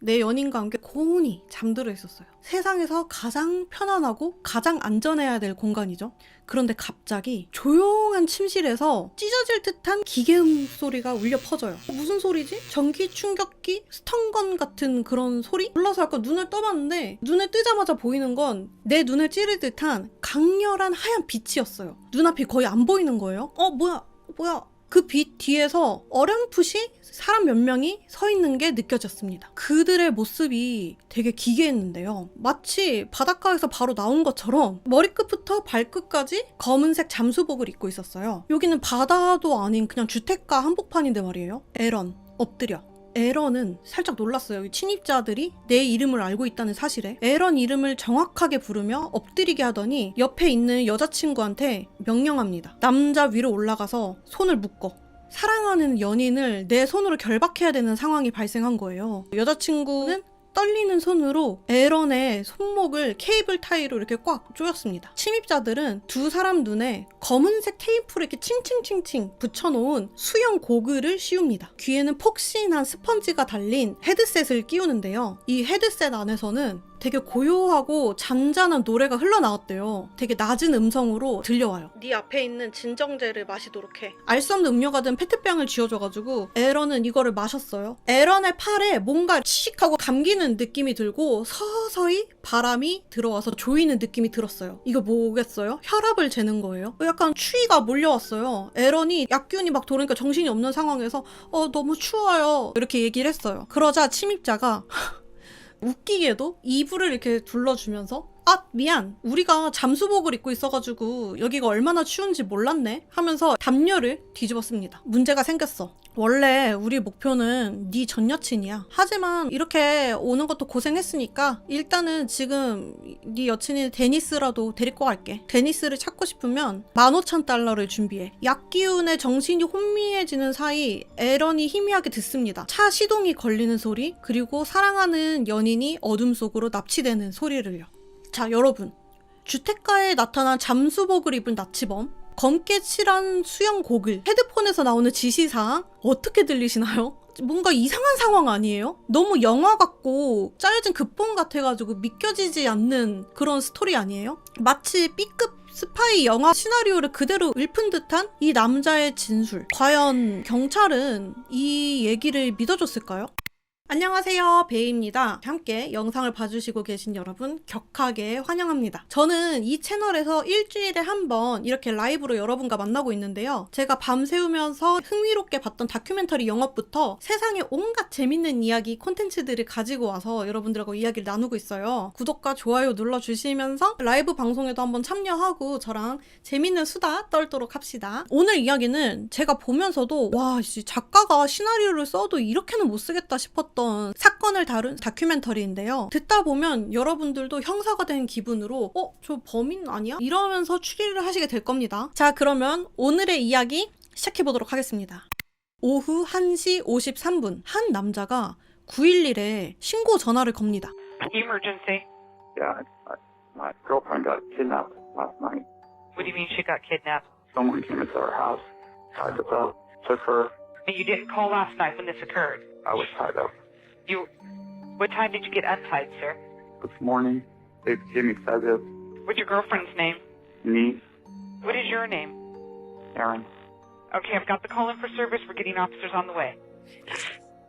내 연인과 함께 고온히 잠들어 있었어요. 세상에서 가장 편안하고 가장 안전해야 될 공간이죠. 그런데 갑자기 조용한 침실에서 찢어질 듯한 기계음 소리가 울려 퍼져요. 무슨 소리지? 전기 충격기? 스턴건 같은 그런 소리? 몰라서 약간 눈을 떠봤는데 눈을 뜨자마자 보이는 건 내 눈을 찌를 듯한 강렬한 하얀 빛이었어요. 눈앞이 거의 안 보이는 거예요. 뭐야? 그 빛 뒤에서 어렴풋이 사람 몇 명이 서 있는 게 느껴졌습니다. 그들의 모습이 되게 기괴했는데요. 마치 바닷가에서 바로 나온 것처럼 머리끝부터 발끝까지 검은색 잠수복을 입고 있었어요. 여기는 바다도 아닌 그냥 주택가 한복판인데 말이에요. 에런, 엎드려. 에런은 살짝 놀랐어요. 침입자들이 내 이름을 알고 있다는 사실에. 에런 이름을 정확하게 부르며 엎드리게 하더니 옆에 있는 여자친구한테 명령합니다. 남자 위로 올라가서 손을 묶어. 사랑하는 연인을 내 손으로 결박해야 되는 상황이 발생한 거예요. 여자친구는 떨리는 손으로 에런의 손목을 케이블 타이로 이렇게 꽉 조였습니다. 침입자들은 두 사람 눈에 검은색 테이프를 이렇게 칭칭칭칭 붙여놓은 수영 고글을 씌웁니다. 귀에는 폭신한 스펀지가 달린 헤드셋을 끼우는데요. 이 헤드셋 안에서는 되게 고요하고 잔잔한 노래가 흘러나왔대요. 되게 낮은 음성으로 들려와요. 네 앞에 있는 진정제를 마시도록 해. 알 수 없는 음료가 든 페트병을 쥐어줘가지고 에런은 이거를 마셨어요. 에런의 팔에 뭔가 칙하고 감기는 느낌이 들고 서서히 바람이 들어와서 조이는 느낌이 들었어요. 이거 뭐겠어요? 혈압을 재는 거예요. 약간 추위가 몰려왔어요. 에런이 약균이 막 돌으니까 정신이 없는 상황에서 너무 추워요 이렇게 얘기를 했어요. 그러자 침입자가 웃기게도 이불을 이렇게 둘러주면서 미안, 우리가 잠수복을 입고 있어가지고 여기가 얼마나 추운지 몰랐네 하면서 담요를 뒤집었습니다. 문제가 생겼어. 원래 우리 목표는 네 전 여친이야. 하지만 이렇게 오는 것도 고생했으니까 일단은 지금 네 여친인 데니스라도 데리고 갈게. 데니스를 찾고 싶으면 15,000달러를 준비해. 약기운에 정신이 혼미해지는 사이 에런이 희미하게 듣습니다. 차 시동이 걸리는 소리, 그리고 사랑하는 연인이 어둠 속으로 납치되는 소리를요. 자, 여러분, 주택가에 나타난 잠수복을 입은 나치범, 검게 칠한 수영 고글, 헤드폰에서 나오는 지시사항 어떻게 들리시나요? 뭔가 이상한 상황 아니에요? 너무 영화 같고 짜여진 극본 같아가지고 믿겨지지 않는 그런 스토리 아니에요? 마치 B급 스파이 영화 시나리오를 그대로 읊은 듯한 이 남자의 진술. 과연 경찰은 이 얘기를 믿어줬을까요? 안녕하세요, 베이입니다. 함께 영상을 봐주시고 계신 여러분 격하게 환영합니다. 저는 이 채널에서 일주일에 한 번 이렇게 라이브로 여러분과 만나고 있는데요. 제가 밤새우면서 흥미롭게 봤던 다큐멘터리 영화부터 세상에 온갖 재밌는 이야기 콘텐츠들을 가지고 와서 여러분들하고 이야기를 나누고 있어요. 구독과 좋아요 눌러주시면서 라이브 방송에도 한번 참여하고 저랑 재밌는 수다 떨도록 합시다. 오늘 이야기는 제가 보면서도 와, 작가가 시나리오를 써도 이렇게는 못 쓰겠다 싶었던 사건을 다룬 다큐멘터리인데요. 듣다 보면 여러분들도 형사가 된 기분으로 저 범인 아니야? 이러면서 추리를 하시게 될 겁니다. 자, 그러면 오늘의 이야기 시작해보도록 하겠습니다. 오후 1시 53분 한 남자가 911에 신고 전화를 겁니다. Emergency. Yeah, my girlfriend got kidnapped last night. What do you mean she got kidnapped? Someone came into our house, tied us up, took her. And you didn't call last night when this occurred. I was tied up. What time did you get untied, sir? This morning, they gave me sedative, What's your girlfriend's name? knee, What is your name? Aaron. Okay, I've got the call in for service. We're getting officers on the way.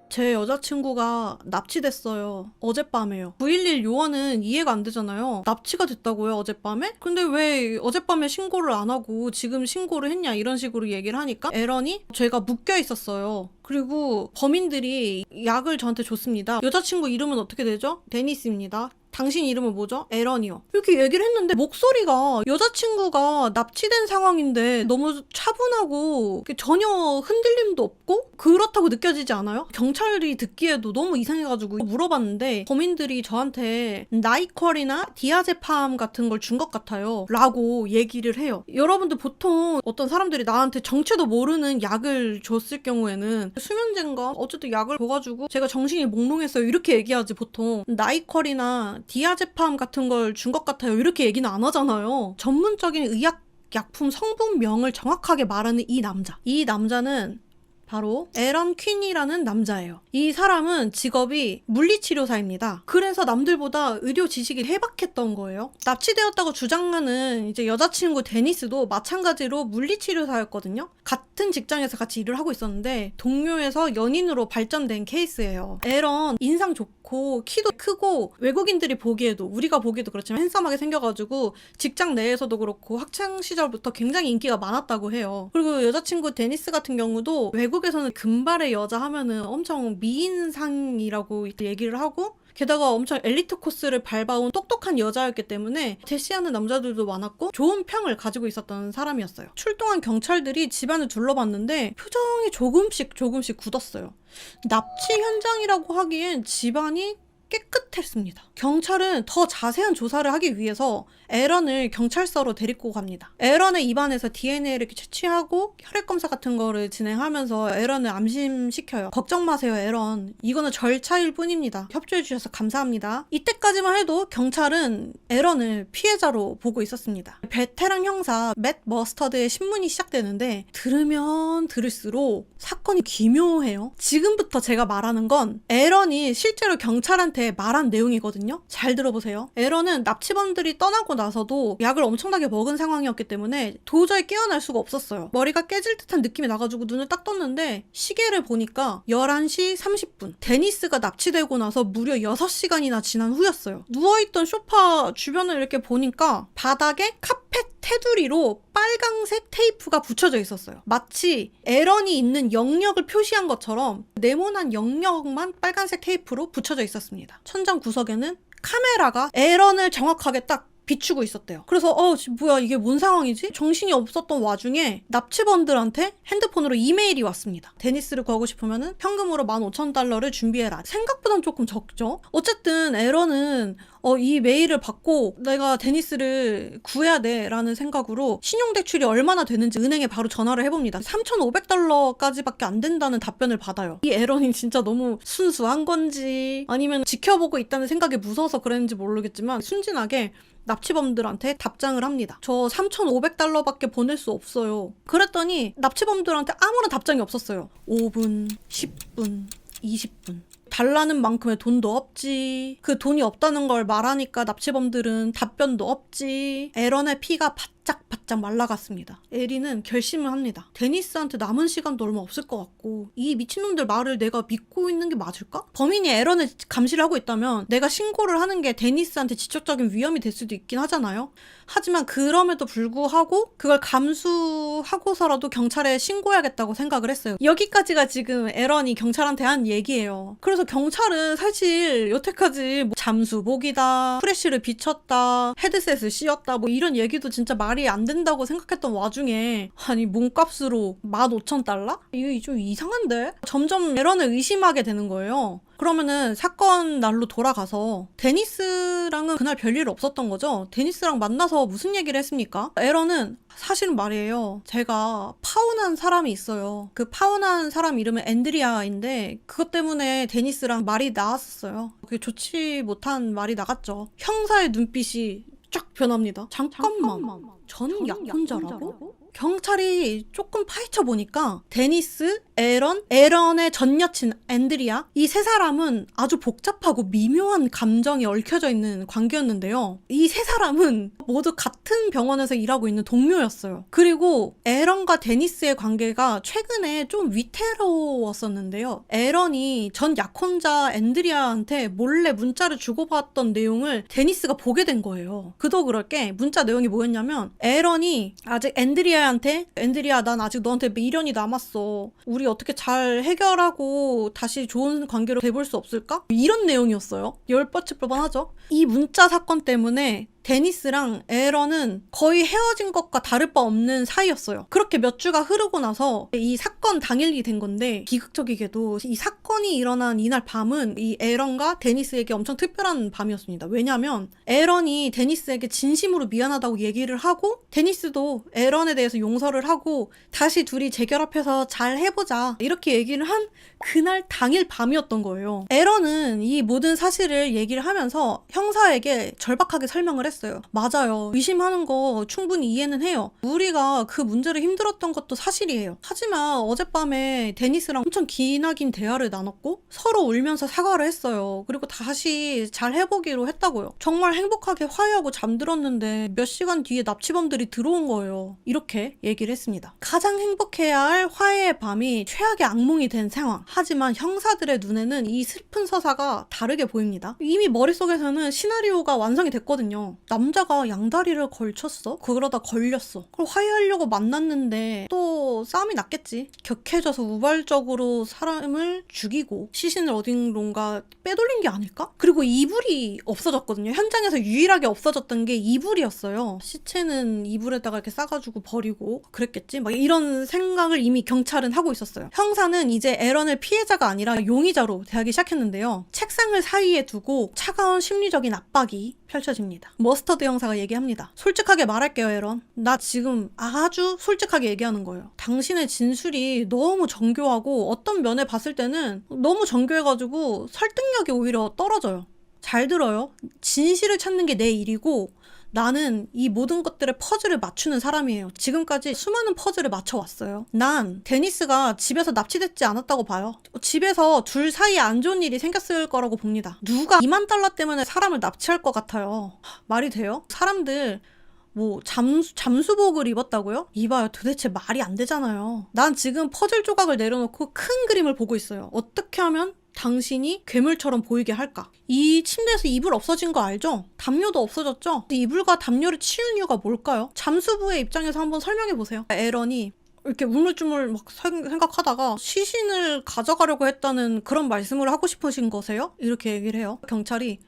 제 여자친구가 납치됐어요. 어젯밤에요. 911 요원은 이해가 안 되잖아요. 납치가 됐다고요, 어젯밤에? 근데 왜 어젯밤에 신고를 안 하고 지금 신고를 했냐 이런 식으로 얘기를 하니까 에런이 제가 묶여 있었어요. 그리고 범인들이 약을 저한테 줬습니다. 여자친구 이름은 어떻게 되죠? 데니스입니다. 당신 이름은 뭐죠? 에런이요. 이렇게 얘기를 했는데 목소리가 여자친구가 납치된 상황인데 너무 차분하고 전혀 흔들림도 없고 그렇다고 느껴지지 않아요? 경찰이 듣기에도 너무 이상해가지고 물어봤는데 범인들이 저한테 나이퀄이나 디아제팜 같은 걸 준 것 같아요 라고 얘기를 해요. 여러분들 보통 어떤 사람들이 나한테 정체도 모르는 약을 줬을 경우에는 수면제인가 어쨌든 약을 줘가지고 제가 정신이 몽롱했어요 이렇게 얘기하지 보통 나이퀄이나 디아제팜 같은 걸 준 것 같아요 이렇게 얘기는 안 하잖아요. 전문적인 의약 약품 성분명을 정확하게 말하는 이 남자는 바로 에런 퀸이라는 남자예요. 이 사람은 직업이 물리치료사입니다. 그래서 남들보다 의료 지식이 해박했던 거예요. 납치되었다고 주장하는 이제 여자친구 데니스도 마찬가지로 물리치료사였거든요. 같은 직장에서 같이 일을 하고 있었는데 동료에서 연인으로 발전된 케이스예요. 에런 인상 좋고 키도 크고 외국인들이 보기에도 우리가 보기에도 그렇지만 핸섬하게 생겨가지고 직장 내에서도 그렇고 학창 시절부터 굉장히 인기가 많았다고 해요. 그리고 여자친구 데니스 같은 경우도 외국에서는 금발의 여자 하면은 엄청 미인상이라고 얘기를 하고 게다가 엄청 엘리트 코스를 밟아온 똑똑한 여자였기 때문에 대시하는 남자들도 많았고 좋은 평을 가지고 있었던 사람이었어요. 출동한 경찰들이 집안을 둘러봤는데 표정이 조금씩 굳었어요. 납치 현장이라고 하기엔 집안이 깨끗했습니다. 경찰은 더 자세한 조사를 하기 위해서 에런을 경찰서로 데리고 갑니다. 에런의 입안에서 DNA를 채취하고 혈액검사 같은 거를 진행하면서 에런을 안심시켜요. 걱정 마세요, 에런. 이거는 절차일 뿐입니다. 협조해 주셔서 감사합니다. 이때까지만 해도 경찰은 에런을 피해자로 보고 있었습니다. 베테랑 형사 맷 머스터드의 신문이 시작되는데 들으면 들을수록 사건이 기묘해요. 지금부터 제가 말하는 건 에런이 실제로 경찰한테 말한 내용이거든요. 잘 들어보세요. 에런은 납치범들이 떠나고 나서도 약을 엄청나게 먹은 상황이었기 때문에 도저히 깨어날 수가 없었어요. 머리가 깨질 듯한 느낌이 나가지고 눈을 딱 떴는데 시계를 보니까 11시 30분. 데니스가 납치되고 나서 무려 6시간이나 지난 후였어요. 누워있던 소파 주변을 이렇게 보니까 바닥에 카펫 테두리로 빨강색 테이프가 붙여져 있었어요. 마치 에런이 있는 영역을 표시한 것처럼 네모난 영역만 빨간색 테이프로 붙여져 있었습니다. 천장 구석에는 카메라가 에런을 정확하게 딱 비추고 있었대요. 그래서 뭐야 이게 뭔 상황이지? 정신이 없었던 와중에 납치범들한테 핸드폰으로 이메일이 왔습니다. 데니스를 구하고 싶으면 현금으로 15,000달러를 준비해라. 생각보단 조금 적죠? 어쨌든 에런은 이 메일을 받고 내가 데니스를 구해야 돼 라는 생각으로 신용대출이 얼마나 되는지 은행에 바로 전화를 해봅니다. 3,500달러까지밖에 안 된다는 답변을 받아요. 이 에런이 진짜 너무 순수한 건지 아니면 지켜보고 있다는 생각이 무서워서 그랬는지 모르겠지만 순진하게 납치범들한테 답장을 합니다. 저 3,500달러밖에 보낼 수 없어요. 그랬더니 납치범들한테 아무런 답장이 없었어요. 5분, 10분, 20분. 달라는 만큼의 돈도 없지. 그 돈이 없다는 걸 말하니까 납치범들은 답변도 없지. 에런의 피가 바짝바짝 말라갔습니다. 에리는 결심을 합니다. 데니스한테 남은 시간도 얼마 없을 것 같고 이 미친놈들 말을 내가 믿고 있는 게 맞을까? 범인이 에런을 감시를 하고 있다면 내가 신고를 하는 게 데니스한테 직접적인 위험이 될 수도 있긴 하잖아요. 하지만 그럼에도 불구하고 그걸 감수하고서라도 경찰에 신고해야겠다고 생각을 했어요. 여기까지가 지금 에런이 경찰한테 한 얘기예요. 그래서 경찰은 사실 여태까지 뭐 잠수복이다, 프레쉬를 비쳤다, 헤드셋을 씌웠다 뭐 이런 얘기도 진짜 말이 안 된다고 생각했던 와중에 아니 몸값으로 15,000달러? 이게 좀 이상한데? 점점 에런을 의심하게 되는 거예요. 그러면은 사건 날로 돌아가서 데니스랑은 그날 별일 없었던 거죠. 데니스랑 만나서 무슨 얘기를 했습니까? 에런은 사실은 말이에요. 제가 파혼한 사람이 있어요. 그 파혼한 사람 이름은 앤드리아인데 그것 때문에 데니스랑 말이 나왔었어요. 그게 좋지 못한 말이 나갔죠. 형사의 눈빛이 쫙 변합니다. 잠깐만. 전 약혼자라고? 경찰이 조금 파헤쳐 보니까 데니스, 에런의 전 여친 앤드리아 이 세 사람은 아주 복잡하고 미묘한 감정이 얽혀져 있는 관계였는데요. 이 세 사람은 모두 같은 병원에서 일하고 있는 동료였어요. 그리고 에런과 데니스의 관계가 최근에 좀 위태로웠었는데요. 에런이 전 약혼자 앤드리아한테 몰래 문자를 주고받았던 내용을 데니스가 보게 된 거예요. 그도 그럴 게 문자 내용이 뭐였냐면 에런이 아직 앤드리아 난 아직 너한테 미련이 남았어. 우리 어떻게 잘 해결하고 다시 좋은 관계로 돼볼 수 없을까? 이런 내용이었어요. 열뻗칠 뻔하죠. 이 문자 사건 때문에 데니스랑 에런은 거의 헤어진 것과 다를 바 없는 사이였어요. 그렇게 몇 주가 흐르고 나서 이 사건 당일이 된 건데 비극적이게도 이 사건이 일어난 이날 밤은 이 에런과 데니스에게 엄청 특별한 밤이었습니다. 왜냐하면 에런이 데니스에게 진심으로 미안하다고 얘기를 하고 데니스도 에런에 대해서 용서를 하고 다시 둘이 재결합해서 잘 해보자 이렇게 얘기를 한 그날 당일 밤이었던 거예요. 에런은 이 모든 사실을 얘기를 하면서 형사에게 절박하게 설명을 했어요. 맞아요. 의심하는 거 충분히 이해는 해요. 우리가 그 문제를 힘들었던 것도 사실이에요. 하지만 어젯밤에 데니스랑 엄청 기나긴 대화를 나눴고 서로 울면서 사과를 했어요. 그리고 다시 잘 해보기로 했다고요. 정말 행복하게 화해하고 잠들었는데 몇 시간 뒤에 납치범들이 들어온 거예요. 이렇게 얘기를 했습니다. 가장 행복해야 할 화해의 밤이 최악의 악몽이 된 상황. 하지만 형사들의 눈에는 이 슬픈 서사가 다르게 보입니다. 이미 머릿속에서는 시나리오가 완성이 됐거든요. 남자가 양다리를 걸쳤어? 그러다 걸렸어. 그걸 화해하려고 만났는데 또 싸움이 났겠지. 격해져서 우발적으로 사람을 죽이고 시신을 어딘가 빼돌린 게 아닐까? 그리고 이불이 없어졌거든요. 현장에서 유일하게 없어졌던 게 이불이었어요. 시체는 이불에다가 이렇게 싸가지고 버리고 그랬겠지? 막 이런 생각을 이미 경찰은 하고 있었어요. 형사는 이제 에런을 피해자가 아니라 용의자로 대하기 시작했는데요. 책상을 사이에 두고 차가운 심리적인 압박이 펼쳐집니다. 머스터드 형사가 얘기합니다. 솔직하게 말할게요, 에런. 나 지금 아주 솔직하게 얘기하는 거예요. 당신의 진술이 너무 정교하고 어떤 면에 봤을 때는 너무 정교해가지고 설득력이 오히려 떨어져요. 잘 들어요. 진실을 찾는 게 내 일이고 나는 이 모든 것들의 퍼즐을 맞추는 사람이에요. 지금까지 수많은 퍼즐을 맞춰왔어요. 난 데니스가 집에서 납치됐지 않았다고 봐요. 집에서 둘 사이에 안 좋은 일이 생겼을 거라고 봅니다. 누가 $20,000 때문에 사람을 납치할 것 같아요. 말이 돼요? 사람들 뭐 잠수복을 입었다고요? 이봐요. 도대체 말이 안 되잖아요. 난 지금 퍼즐 조각을 내려놓고 큰 그림을 보고 있어요. 어떻게 하면 당신이 괴물처럼 보이게 할까? 이 침대에서 이불 없어진 거 알죠? 담요도 없어졌죠? 이불과 담요를 치운 이유가 뭘까요? 잠수부의 입장에서 한번 설명해보세요. 에런이 이렇게 우물쭈물 막 생각하다가 시신을 가져가려고 했다는 그런 말씀을 하고 싶으신 거세요? 이렇게 얘기를 해요. 경찰이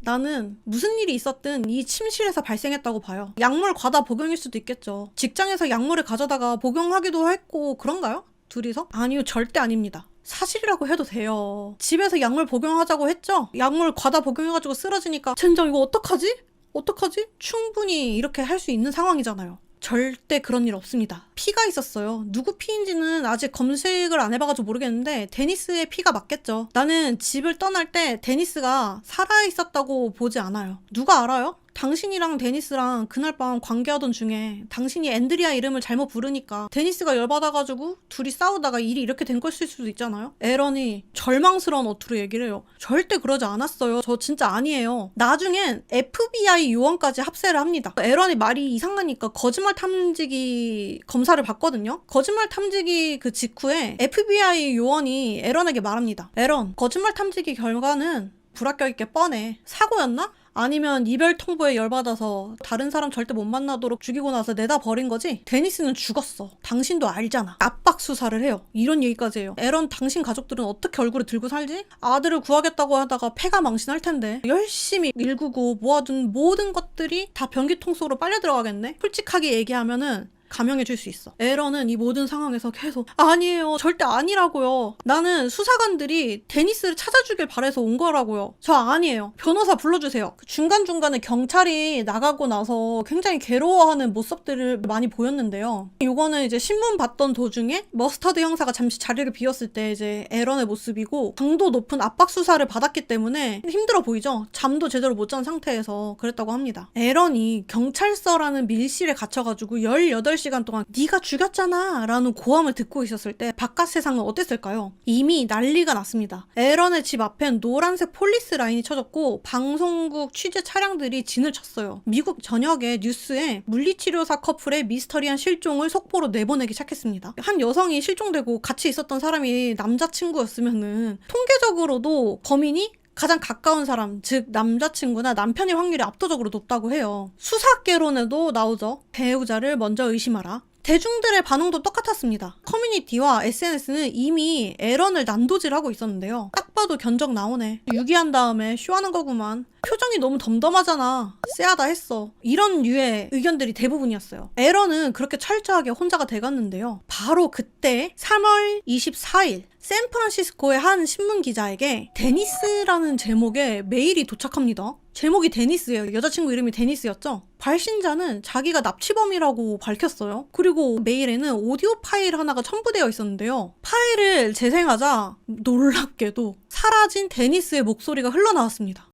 나는 무슨 일이 있었든 이 침실에서 발생했다고 봐요. 약물 과다 복용일 수도 있겠죠. 직장에서 약물을 가져다가 복용하기도 했고 그런가요? 둘이서? 아니요, 절대 아닙니다. 사실이라고 해도 돼요. 집에서 약물 복용하자고 했죠? 약물 과다 복용해가지고 쓰러지니까 젠장 이거 어떡하지? 충분히 이렇게 할 수 있는 상황이잖아요. 절대 그런 일 없습니다. 피가 있었어요. 누구 피인지는 아직 검색을 안 해봐가지고 모르겠는데 데니스의 피가 맞겠죠. 나는 집을 떠날 때 데니스가 살아있었다고 보지 않아요. 누가 알아요? 당신이랑 데니스랑 그날 밤 관계하던 중에 당신이 앤드리아 이름을 잘못 부르니까 데니스가 열받아가지고 둘이 싸우다가 일이 이렇게 된 것일 수도 있잖아요. 에런이 절망스러운 어투로 얘기를 해요. 절대 그러지 않았어요. 저 진짜 아니에요. 나중엔 FBI 요원까지 합세를 합니다. 에런이 말이 이상하니까 거짓말 탐지기 검사를 받거든요. 거짓말 탐지기 그 직후에 FBI 요원이 에런에게 말합니다. 에런, 거짓말 탐지기 결과는 불합격 있게 뻔해. 사고였나? 아니면 이별 통보에 열받아서 다른 사람 절대 못 만나도록 죽이고 나서 내다 버린 거지? 데니스는 죽었어. 당신도 알잖아. 압박 수사를 해요. 이런 얘기까지 해요. 에런, 당신 가족들은 어떻게 얼굴을 들고 살지? 아들을 구하겠다고 하다가 폐가 망신할 텐데 열심히 일구고 모아둔 모든 것들이 다 변기통 속으로 빨려 들어가겠네? 솔직하게 얘기하면은 감형해 줄 수 있어. 에런은 이 모든 상황에서 계속 아니에요. 절대 아니라고요. 나는 수사관들이 데니스를 찾아주길 바래서 온 거라고요. 저 아니에요. 변호사 불러주세요. 중간중간에 경찰이 나가고 나서 굉장히 괴로워하는 모습들을 많이 보였는데요. 이거는 이제 신문 봤던 도중에 머스터드 형사가 잠시 자리를 비웠을 때 이제 에런의 모습이고 강도 높은 압박 수사를 받았기 때문에 힘들어 보이죠? 잠도 제대로 못 잔 상태에서 그랬다고 합니다. 에런이 경찰서라는 밀실에 갇혀가지고 18시간 동안 네가 죽였잖아 라는 고함을 듣고 있었을 때 바깥 세상은 어땠을까요? 이미 난리가 났습니다. 에런의 집 앞엔 노란색 폴리스 라인이 쳐졌고 방송국 취재 차량들이 진을 쳤어요. 미국 전역의 뉴스에 물리치료사 커플의 미스터리한 실종을 속보로 내보내기 시작했습니다. 한 여성이 실종되고 같이 있었던 사람이 남자친구였으면은 통계적으로도 범인이 가장 가까운 사람, 즉 남자친구나 남편일 확률이 압도적으로 높다고 해요. 수사개론에도 나오죠. 배우자를 먼저 의심하라. 대중들의 반응도 똑같았습니다. 커뮤니티와 SNS는 이미 에런을 난도질하고 있었는데요. 딱 봐도 견적 나오네. 유기한 다음에 쇼하는 거구만. 표정이 너무 덤덤하잖아. 쎄하다 했어. 이런 류의 의견들이 대부분이었어요. 에런은 그렇게 철저하게 혼자가 돼갔는데요. 바로 그때 3월 24일 샌프란시스코의 한 신문 기자에게 데니스라는 제목의 메일이 도착합니다. 제목이 데니스예요. 여자친구 이름이 데니스였죠. 발신자는 자기가 납치범이라고 밝혔어요. 그리고 메일에는 오디오 파일 하나가 첨부되어 있었는데요. 파일을 재생하자 놀랍게도 사라진 데니스의 목소리가 흘러나왔습니다.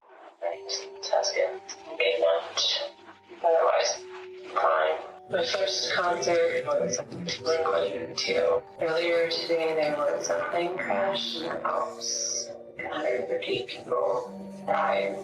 Testing. A1. The first concert was Blink-182. Earlier today there was a plane crash in the Alps. 130 people died.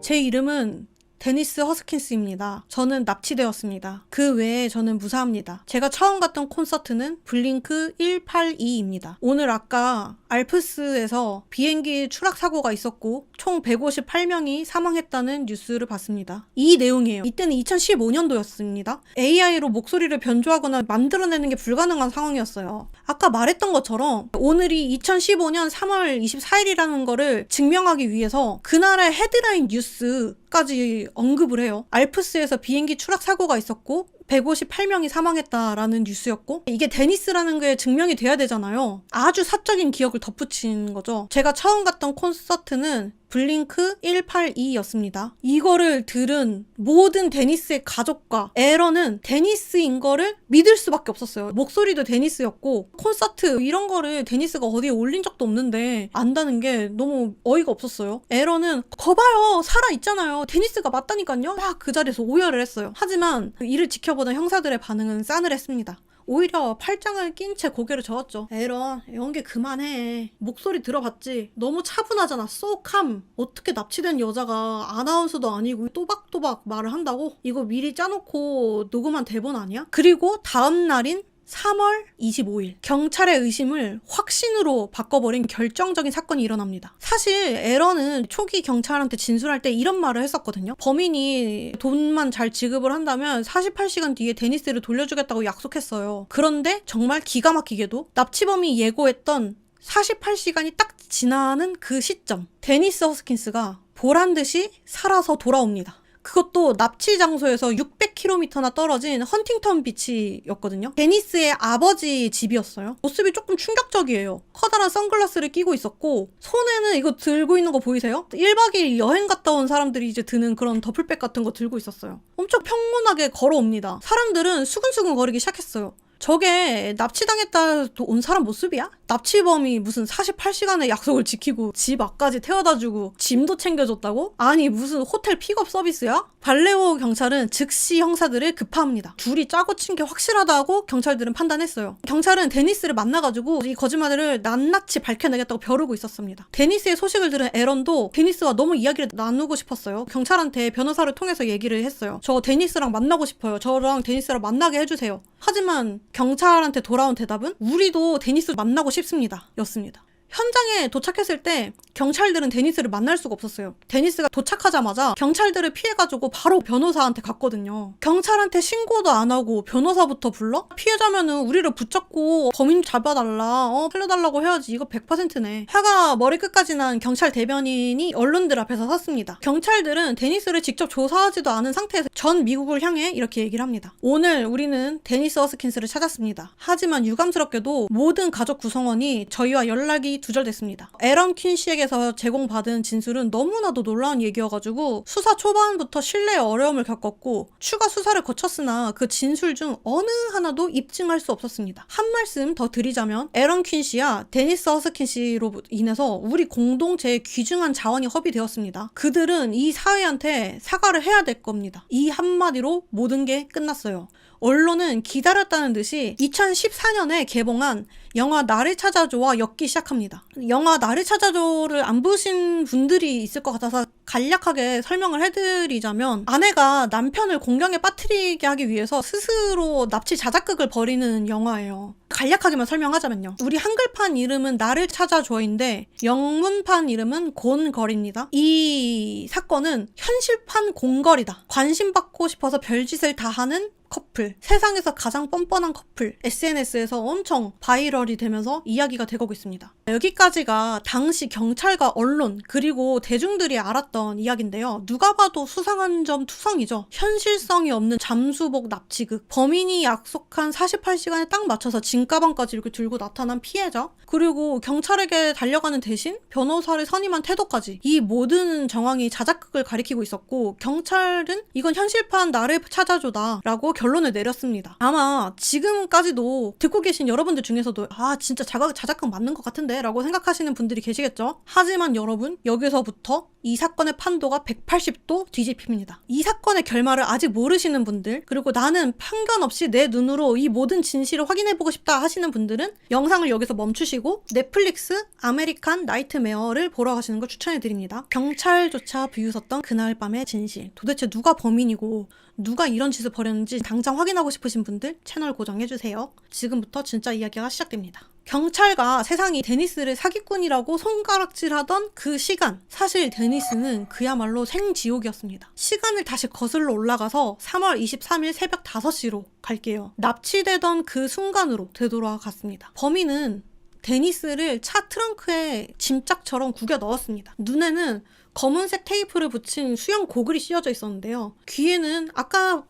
제 이름은 데니스 허스킨스입니다. 저는 납치되었습니다. 그 외에 저는 무사합니다. 제가 처음 갔던 콘서트는 블링크 182입니다. 오늘 아까 알프스에서 비행기 추락 사고가 있었고 총 158명이 사망했다는 뉴스를 봤습니다. 이 내용이에요. 이때는 2015년도였습니다. AI로 목소리를 변조하거나 만들어내는 게 불가능한 상황이었어요. 아까 말했던 것처럼 오늘이 2015년 3월 24일이라는 거를 증명하기 위해서 그날의 헤드라인 뉴스까지 언급을 해요. 알프스에서 비행기 추락 사고가 있었고 158명이 사망했다라는 뉴스였고 이게 데니스라는 게 증명이 돼야 되잖아요. 아주 사적인 기억을 덧붙인 거죠. 제가 처음 갔던 콘서트는 블링크 182였습니다. 이거를 들은 모든 데니스의 가족과 에런은 데니스인 거를 믿을 수밖에 없었어요. 목소리도 데니스였고 콘서트 이런 거를 데니스가 어디에 올린 적도 없는데 안다는 게 너무 어이가 없었어요. 에런은 거봐요 살아있잖아요. 데니스가 맞다니까요. 막 그 자리에서 오열을 했어요. 하지만 이를 지켜보던 형사들의 반응은 싸늘했습니다. 오히려 팔짱을 낀 채 고개를 저었죠. 에런 연기 그만해. 목소리 들어봤지? 너무 차분하잖아. 쏘캄. 어떻게 납치된 여자가 아나운서도 아니고 또박또박 말을 한다고? 이거 미리 짜놓고 녹음한 대본 아니야? 그리고 다음 날인 3월 25일 경찰의 의심을 확신으로 바꿔버린 결정적인 사건이 일어납니다. 사실 에런은 초기 경찰한테 진술할 때 이런 말을 했었거든요. 범인이 돈만 잘 지급을 한다면 48시간 뒤에 데니스를 돌려주겠다고 약속했어요. 그런데 정말 기가 막히게도 납치범이 예고했던 48시간이 딱 지나는 그 시점 데니스 허스킨스가 보란듯이 살아서 돌아옵니다. 그것도 납치 장소에서 600km나 떨어진 헌팅턴 비치였거든요. 데니스의 아버지 집이었어요. 모습이 조금 충격적이에요. 커다란 선글라스를 끼고 있었고 손에는 이거 들고 있는 거 보이세요? 1박 2일 여행 갔다 온 사람들이 이제 드는 그런 더플백 같은 거 들고 있었어요. 엄청 평온하게 걸어옵니다. 사람들은 수근수근 거리기 시작했어요. 저게 납치당했다 온 사람 모습이야? 납치범이 무슨 48시간의 약속을 지키고 집 앞까지 태워다주고 짐도 챙겨줬다고? 아니 무슨 호텔 픽업 서비스야? 발레오 경찰은 즉시 형사들을 급파합니다. 둘이 짜고 친 게 확실하다고 경찰들은 판단했어요. 경찰은 데니스를 만나가지고 이 거짓말을 낱낱이 밝혀내겠다고 벼르고 있었습니다. 데니스의 소식을 들은 에런도 데니스와 너무 이야기를 나누고 싶었어요. 경찰한테 변호사를 통해서 얘기를 했어요. 저 데니스랑 만나고 싶어요. 저랑 데니스랑 만나게 해주세요. 하지만 경찰한테 돌아온 대답은 우리도 데니스 만나고 싶습니다 였습니다. 현장에 도착했을 때 경찰들은 데니스를 만날 수가 없었어요. 데니스가 도착하자마자 경찰들을 피해가지고 바로 변호사한테 갔거든요. 경찰한테 신고도 안 하고 변호사부터 불러? 피해자면은 우리를 붙잡고 범인 잡아달라, 살려달라고 해야지. 이거 100%네. 화가 머리끝까지 난 경찰 대변인이 언론들 앞에서 섰습니다. 경찰들은 데니스를 직접 조사하지도 않은 상태에서 전 미국을 향해 이렇게 얘기를 합니다. 오늘 우리는 데니스 허스킨스를 찾았습니다. 하지만 유감스럽게도 모든 가족 구성원이 저희와 연락이 두절됐습니다. 에런 퀸 씨에게서 제공받은 진술은 너무나도 놀라운 얘기여가지고 수사 초반부터 신뢰에 어려움을 겪었고 추가 수사를 거쳤으나 그 진술 중 어느 하나도 입증할 수 없었습니다. 한 말씀 더 드리자면 에런 퀸 씨와 데니스 허스킨 씨로 인해서 우리 공동체의 귀중한 자원이 허비되었습니다. 그들은 이 사회한테 사과를 해야 될 겁니다. 이 한마디로 모든 게 끝났어요. 언론은 기다렸다는 듯이 2014년에 개봉한 영화 나를 찾아줘와 엮기 시작합니다. 영화 나를 찾아줘를 안 보신 분들이 있을 것 같아서 간략하게 설명을 해드리자면 아내가 남편을 공경에 빠뜨리게 하기 위해서 스스로 납치 자작극을 벌이는 영화예요. 간략하게만 설명하자면요. 우리 한글판 이름은 나를 찾아줘인데 영문판 이름은 곤걸입니다. 이 사건은 현실판 곤걸이다. 관심받고 싶어서 별짓을 다 하는 커플, 세상에서 가장 뻔뻔한 커플, SNS에서 엄청 바이럴이 되면서 이야기가 되고 있습니다. 여기까지가 당시 경찰과 언론 그리고 대중들이 알았던 이야기인데요. 누가 봐도 수상한 점 투성이죠. 현실성이 없는 잠수복 납치극, 범인이 약속한 48시간에 딱 맞춰서 짐가방까지 이렇게 들고 나타난 피해자, 그리고 경찰에게 달려가는 대신 변호사를 선임한 태도까지 이 모든 정황이 자작극을 가리키고 있었고 경찰은 이건 현실판 나를 찾아줘다 라고 결론을 내렸습니다. 아마 지금까지도 듣고 계신 여러분들 중에서도 진짜 자작극 맞는 것 같은데 라고 생각하시는 분들이 계시겠죠? 하지만 여러분, 여기서부터 이 사건의 판도가 180도 뒤집힙니다. 이 사건의 결말을 아직 모르시는 분들, 그리고 나는 편견 없이 내 눈으로 이 모든 진실을 확인해보고 싶다 하시는 분들은 영상을 여기서 멈추시고 넷플릭스 아메리칸 나이트메어를 보러 가시는 걸 추천해드립니다. 경찰조차 비웃었던 그날 밤의 진실. 도대체 누가 범인이고 누가 이런 짓을 벌였는지 당장 확인하고 싶으신 분들 채널 고정해주세요. 지금부터 진짜 이야기가 시작됩니다. 경찰과 세상이 데니스를 사기꾼이라고 손가락질하던 그 시간, 사실 데니스는 그야말로 생지옥이었습니다. 시간을 다시 거슬러 올라가서 3월 23일 새벽 5시로 갈게요. 납치되던 그 순간으로 되돌아갔습니다. 범인은 데니스를 차 트렁크에 짐짝처럼 구겨 넣었습니다. 눈에는 검은색 테이프를 붙인 수영 고글이 씌워져 있었는데요. 귀에는 아까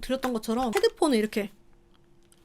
드렸던 것처럼 헤드폰을 이렇게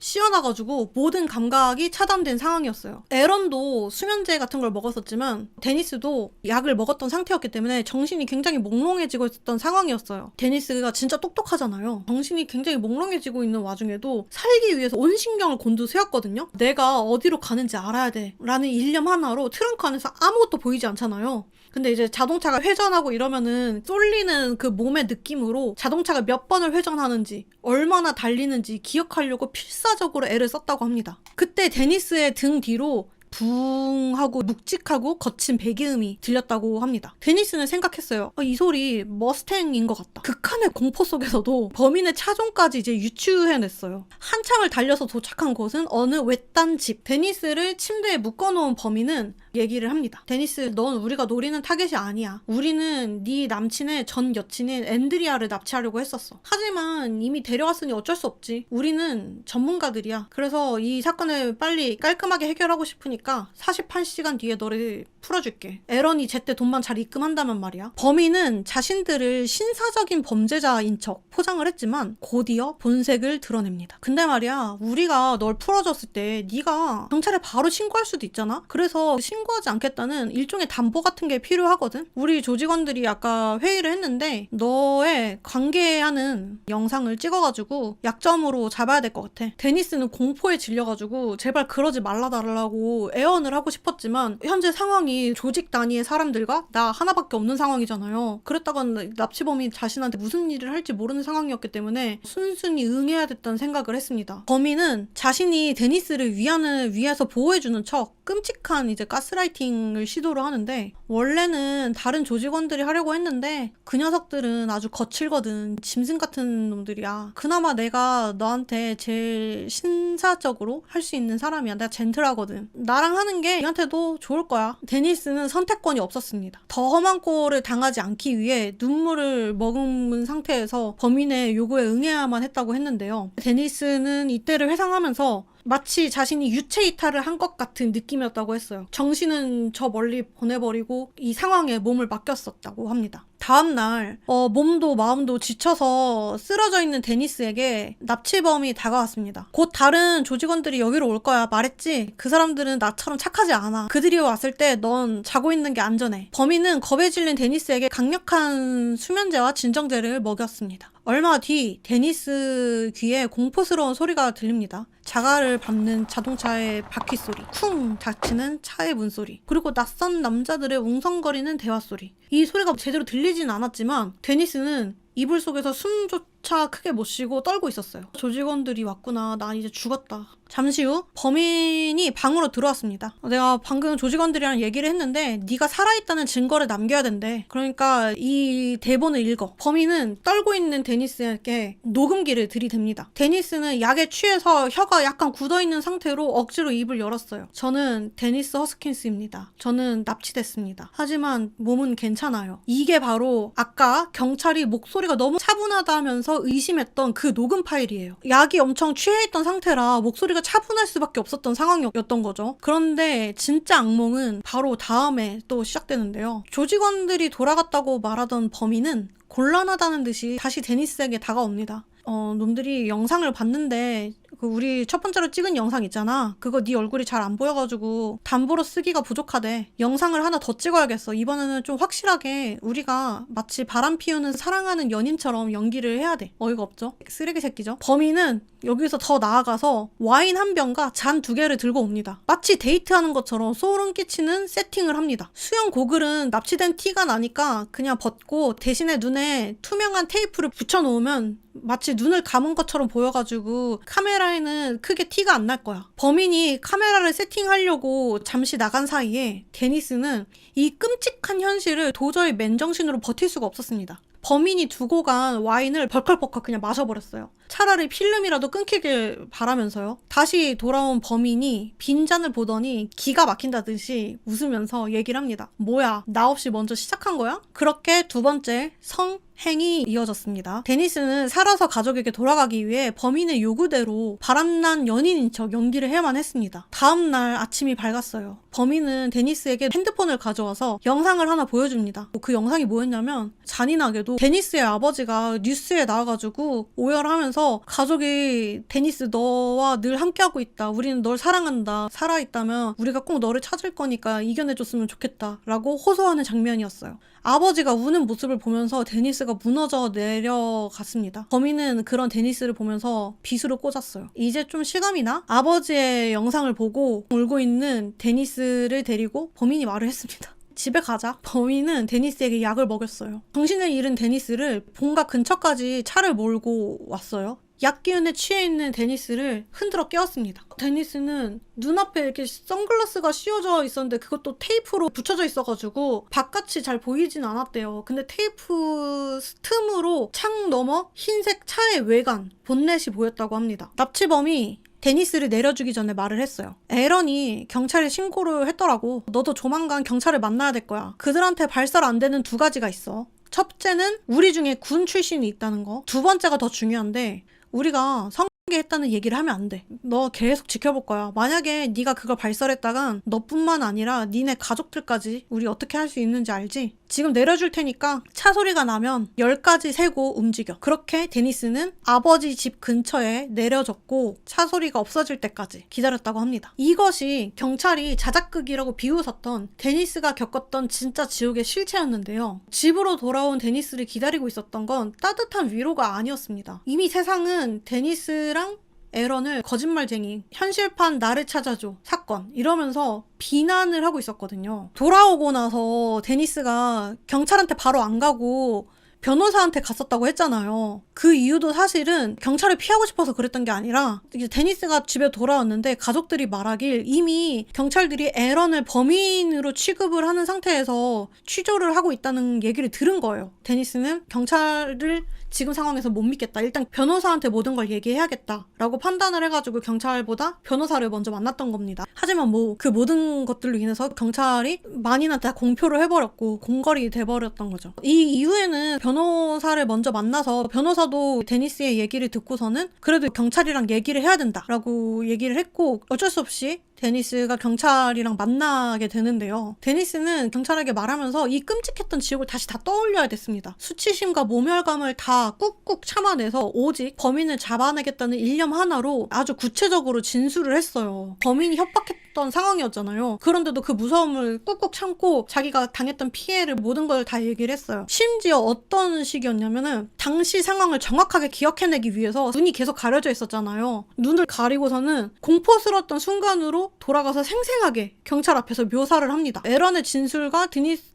씌워놔가지고 모든 감각이 차단된 상황이었어요. 에런도 수면제 같은 걸 먹었었지만 데니스도 약을 먹었던 상태였기 때문에 정신이 굉장히 몽롱해지고 있었던 상황이었어요. 데니스가 진짜 똑똑하잖아요. 정신이 굉장히 몽롱해지고 있는 와중에도 살기 위해서 온 신경을 곤두세웠거든요. 내가 어디로 가는지 알아야 돼 라는 일념 하나로 트렁크 안에서 아무것도 보이지 않잖아요. 근데 이제 자동차가 회전하고 이러면은 쏠리는 그 몸의 느낌으로 자동차가 몇 번을 회전하는지 얼마나 달리는지 기억하려고 필사적으로 애를 썼다고 합니다. 그때 데니스의 등 뒤로 붕 하고 묵직하고 거친 배기음이 들렸다고 합니다. 데니스는 생각했어요. 이 소리 머스탱인 것 같다. 극한의 공포 속에서도 범인의 차종까지 이제 유추해냈어요. 한참을 달려서 도착한 곳은 어느 외딴 집. 데니스를 침대에 묶어놓은 범인은 얘기를 합니다. 데니스, 넌 우리가 노리는 타겟이 아니야. 우리는 네 남친의 전 여친인 앤드리아를 납치하려고 했었어. 하지만 이미 데려왔으니 어쩔 수 없지. 우리는 전문가들이야. 그래서 이 사건을 빨리 깔끔하게 해결하고 싶으니까 48시간 뒤에 너를 풀어줄게. 에런이 제때 돈만 잘 입금한다면 말이야. 범인은 자신들을 신사적인 범죄자인 척 포장을 했지만 곧이어 본색을 드러냅니다. 근데 말이야, 우리가 널 풀어줬을 때 네가 경찰에 바로 신고할 수도 있잖아? 그래서 신고하지 않겠다는 일종의 담보 같은 게 필요하거든? 우리 조직원들이 아까 회의를 했는데 너의 관계하는 영상을 찍어가지고 약점으로 잡아야 될 것 같아. 데니스는 공포에 질려가지고 제발 그러지 말라달라고 애원을 하고 싶었지만 현재 상황이 조직 단위의 사람들과 나 하나밖에 없는 상황이잖아요. 그랬다간 납치범이 자신한테 무슨 일을 할지 모르는 상황이었기 때문에 순순히 응해야 됐다는 생각을 했습니다. 범인은 자신이 데니스를 위해서 보호해주는 척 끔찍한 이제 가스라이팅을 시도를 하는데 원래는 다른 조직원들이 하려고 했는데 그 녀석들은 아주 거칠거든. 짐승 같은 놈들이야. 그나마 내가 너한테 제일 신사적으로 할 수 있는 사람이야. 내가 젠틀하거든. 나랑 하는 게 얘한테도 좋을 거야. 데니스는 선택권이 없었습니다. 더 험한 꼴을 당하지 않기 위해 눈물을 머금은 상태에서 범인의 요구에 응해야만 했다고 했는데요. 데니스는 이때를 회상하면서 마치 자신이 유체 이탈을 한 것 같은 느낌이었다고 했어요. 정신은 저 멀리 보내버리고 이 상황에 몸을 맡겼었다고 합니다. 다음날 몸도 마음도 지쳐서 쓰러져 있는 데니스에게 납치범이 다가왔습니다. 곧 다른 조직원들이 여기로 올 거야. 말했지? 그 사람들은 나처럼 착하지 않아. 그들이 왔을 때 넌 자고 있는 게 안전해. 범인은 겁에 질린 데니스에게 강력한 수면제와 진정제를 먹였습니다. 얼마 뒤 데니스 귀에 공포스러운 소리가 들립니다. 자갈을 밟는 자동차의 바퀴 소리, 쿵 닫히는 차의 문소리, 그리고 낯선 남자들의 웅성거리는 대화 소리. 이 소리가 제대로 들리진 않았지만 데니스는 이불 속에서 숨조차 크게 못 쉬고 떨고 있었어요. 조직원들이 왔구나. 나 이제 죽었다. 잠시 후 범인이 방으로 들어왔습니다. 내가 방금 조직원들이랑 얘기를 했는데 네가 살아있다는 증거를 남겨야 된대. 그러니까 이 대본을 읽어. 범인은 떨고 있는 데니스에게 녹음기를 들이댑니다. 데니스는 약에 취해서 혀가 약간 굳어있는 상태로 억지로 입을 열었어요. 저는 데니스 허스킨스입니다. 저는 납치됐습니다. 하지만 몸은 괜찮아요. 이게 바로 아까 경찰이 목소리가 너무 차분하다면서 의심했던 그 녹음 파일이에요. 약이 엄청 취해있던 상태라 목소리가 차분할 수밖에 없었던 상황이었던 거죠. 그런데 진짜 악몽은 바로 다음에 또 시작되는데요. 조직원들이 돌아갔다고 말하던 범인은 곤란하다는 듯이 다시 데니스에게 다가옵니다. 놈들이 영상을 봤는데 그 우리 첫 번째로 찍은 영상 있잖아. 그거 네 얼굴이 잘 안 보여가지고 담보로 쓰기가 부족하대. 영상을 하나 더 찍어야겠어. 이번에는 좀 확실하게 우리가 마치 바람 피우는 사랑하는 연인처럼 연기를 해야 돼. 어이가 없죠? 쓰레기 새끼죠? 범인은 여기서 더 나아가서 와인 한 병과 잔 2개를 들고 옵니다. 마치 데이트하는 것처럼 소름 끼치는 세팅을 합니다. 수영 고글은 납치된 티가 나니까 그냥 벗고 대신에 눈에 투명한 테이프를 붙여놓으면 마치 눈을 감은 것처럼 보여가지고 카메라에는 크게 티가 안 날 거야. 범인이 카메라를 세팅하려고 잠시 나간 사이에 데니스는 이 끔찍한 현실을 도저히 맨정신으로 버틸 수가 없었습니다. 범인이 두고 간 와인을 벌컥벌컥 그냥 마셔버렸어요. 차라리 필름이라도 끊기길 바라면서요. 다시 돌아온 범인이 빈잔을 보더니 기가 막힌다듯이 웃으면서 얘기를 합니다. 뭐야, 나 없이 먼저 시작한 거야? 그렇게 두 번째 성행이 이어졌습니다. 데니스는 살아서 가족에게 돌아가기 위해 범인의 요구대로 바람난 연인인 척 연기를 해야만 했습니다. 다음날 아침이 밝았어요. 범인은 데니스에게 핸드폰을 가져와서 영상을 하나 보여줍니다. 그 영상이 뭐였냐면 잔인하게도 데니스의 아버지가 뉴스에 나와가지고 오열을 하면서 가족이 데니스 너와 늘 함께하고 있다. 우리는 널 사랑한다. 살아있다면 우리가 꼭 너를 찾을 거니까 이겨내줬으면 좋겠다. 라고 호소하는 장면이었어요. 아버지가 우는 모습을 보면서 데니스가 무너져 내려갔습니다. 범인은 그런 데니스를 보면서 빗으로 꽂았어요. 이제 좀 실감이나? 아버지의 영상을 보고 울고 있는 데니스를 데리고 범인이 말을 했습니다. 집에 가자. 범인은 데니스에게 약을 먹였어요. 정신을 잃은 데니스를 본가 근처까지 차를 몰고 왔어요. 약 기운에 취해 있는 데니스를 흔들어 깨웠습니다. 데니스는 눈앞에 이렇게 선글라스가 씌워져 있었는데 그것도 테이프로 붙여져 있어가지고 바깥이 잘 보이진 않았대요. 근데 테이프 틈으로 창 너머 흰색 차의 외관, 본넷이 보였다고 합니다. 납치범이 데니스를 내려주기 전에 말을 했어요. 에런이 경찰에 신고를 했더라고. 너도 조만간 경찰을 만나야 될 거야. 그들한테 발설 안 되는 2가지가 있어. 첫째는 우리 중에 군 출신이 있다는 거. 두 번째가 더 중요한데 우리가 성관계했다는 얘기를 하면 안 돼. 너 계속 지켜볼 거야. 만약에 네가 그걸 발설했다간 너뿐만 아니라 니네 가족들까지 우리 어떻게 할 수 있는지 알지? 지금 내려줄 테니까 차 소리가 나면 10가지 세고 움직여. 그렇게 데니스는 아버지 집 근처에 내려졌고 차 소리가 없어질 때까지 기다렸다고 합니다. 이것이 경찰이 자작극이라고 비웃었던 데니스가 겪었던 진짜 지옥의 실체였는데요. 집으로 돌아온 데니스를 기다리고 있었던 건 따뜻한 위로가 아니었습니다. 이미 세상은 데니스랑 에런을 거짓말쟁이, 현실판 나를 찾아줘, 사건 이러면서 비난을 하고 있었거든요. 돌아오고 나서 데니스가 경찰한테 바로 안 가고 변호사한테 갔었다고 했잖아요. 그 이유도 사실은 경찰을 피하고 싶어서 그랬던 게 아니라 이제 데니스가 집에 돌아왔는데 가족들이 말하길 이미 경찰들이 에런을 범인으로 취급을 하는 상태에서 취조를 하고 있다는 얘기를 들은 거예요. 데니스는 경찰을 지금 상황에서 못 믿겠다. 일단 변호사한테 모든 걸 얘기해야겠다라고 판단을 해가지고 경찰보다 변호사를 먼저 만났던 겁니다. 하지만 뭐 그 모든 것들로 인해서 경찰이 만인한테 다 공표를 해버렸고 공걸이 돼버렸던 거죠. 이 이후에는 변호사를 먼저 만나서 변호사도 데니스의 얘기를 듣고서는 그래도 경찰이랑 얘기를 해야 된다라고 얘기를 했고 어쩔 수 없이 데니스가 경찰이랑 만나게 되는데요. 데니스는 경찰에게 말하면서 이 끔찍했던 지옥을 다시 다 떠올려야 됐습니다. 수치심과 모멸감을 다 꾹꾹 참아내서 오직 범인을 잡아내겠다는 일념 하나로 아주 구체적으로 진술을 했어요. 범인이 협박했던 상황이었잖아요. 그런데도 그 무서움을 꾹꾹 참고 자기가 당했던 피해를 모든 걸 다 얘기를 했어요. 심지어 어떤 식이었냐면은 당시 상황을 정확하게 기억해내기 위해서 눈이 계속 가려져 있었잖아요. 눈을 가리고서는 공포스러웠던 순간으로 돌아가서 생생하게 경찰 앞에서 묘사를 합니다. 에런의 진술과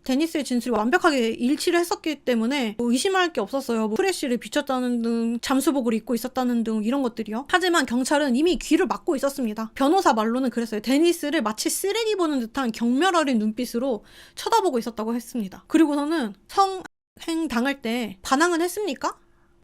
데니스의 진술이 완벽하게 일치를 했었기 때문에 뭐 의심할 게 없었어요. 뭐 프레쉬를 비쳤다는 등 잠수복을 입고 있었다는 등 이런 것들이요. 하지만 경찰은 이미 귀를 막고 있었습니다. 변호사 말로는 그랬어요. 데니스를 마치 쓰레기 보는 듯한 경멸 어린 눈빛으로 쳐다보고 있었다고 했습니다. 그리고서는 성행 당할 때 반항은 했습니까?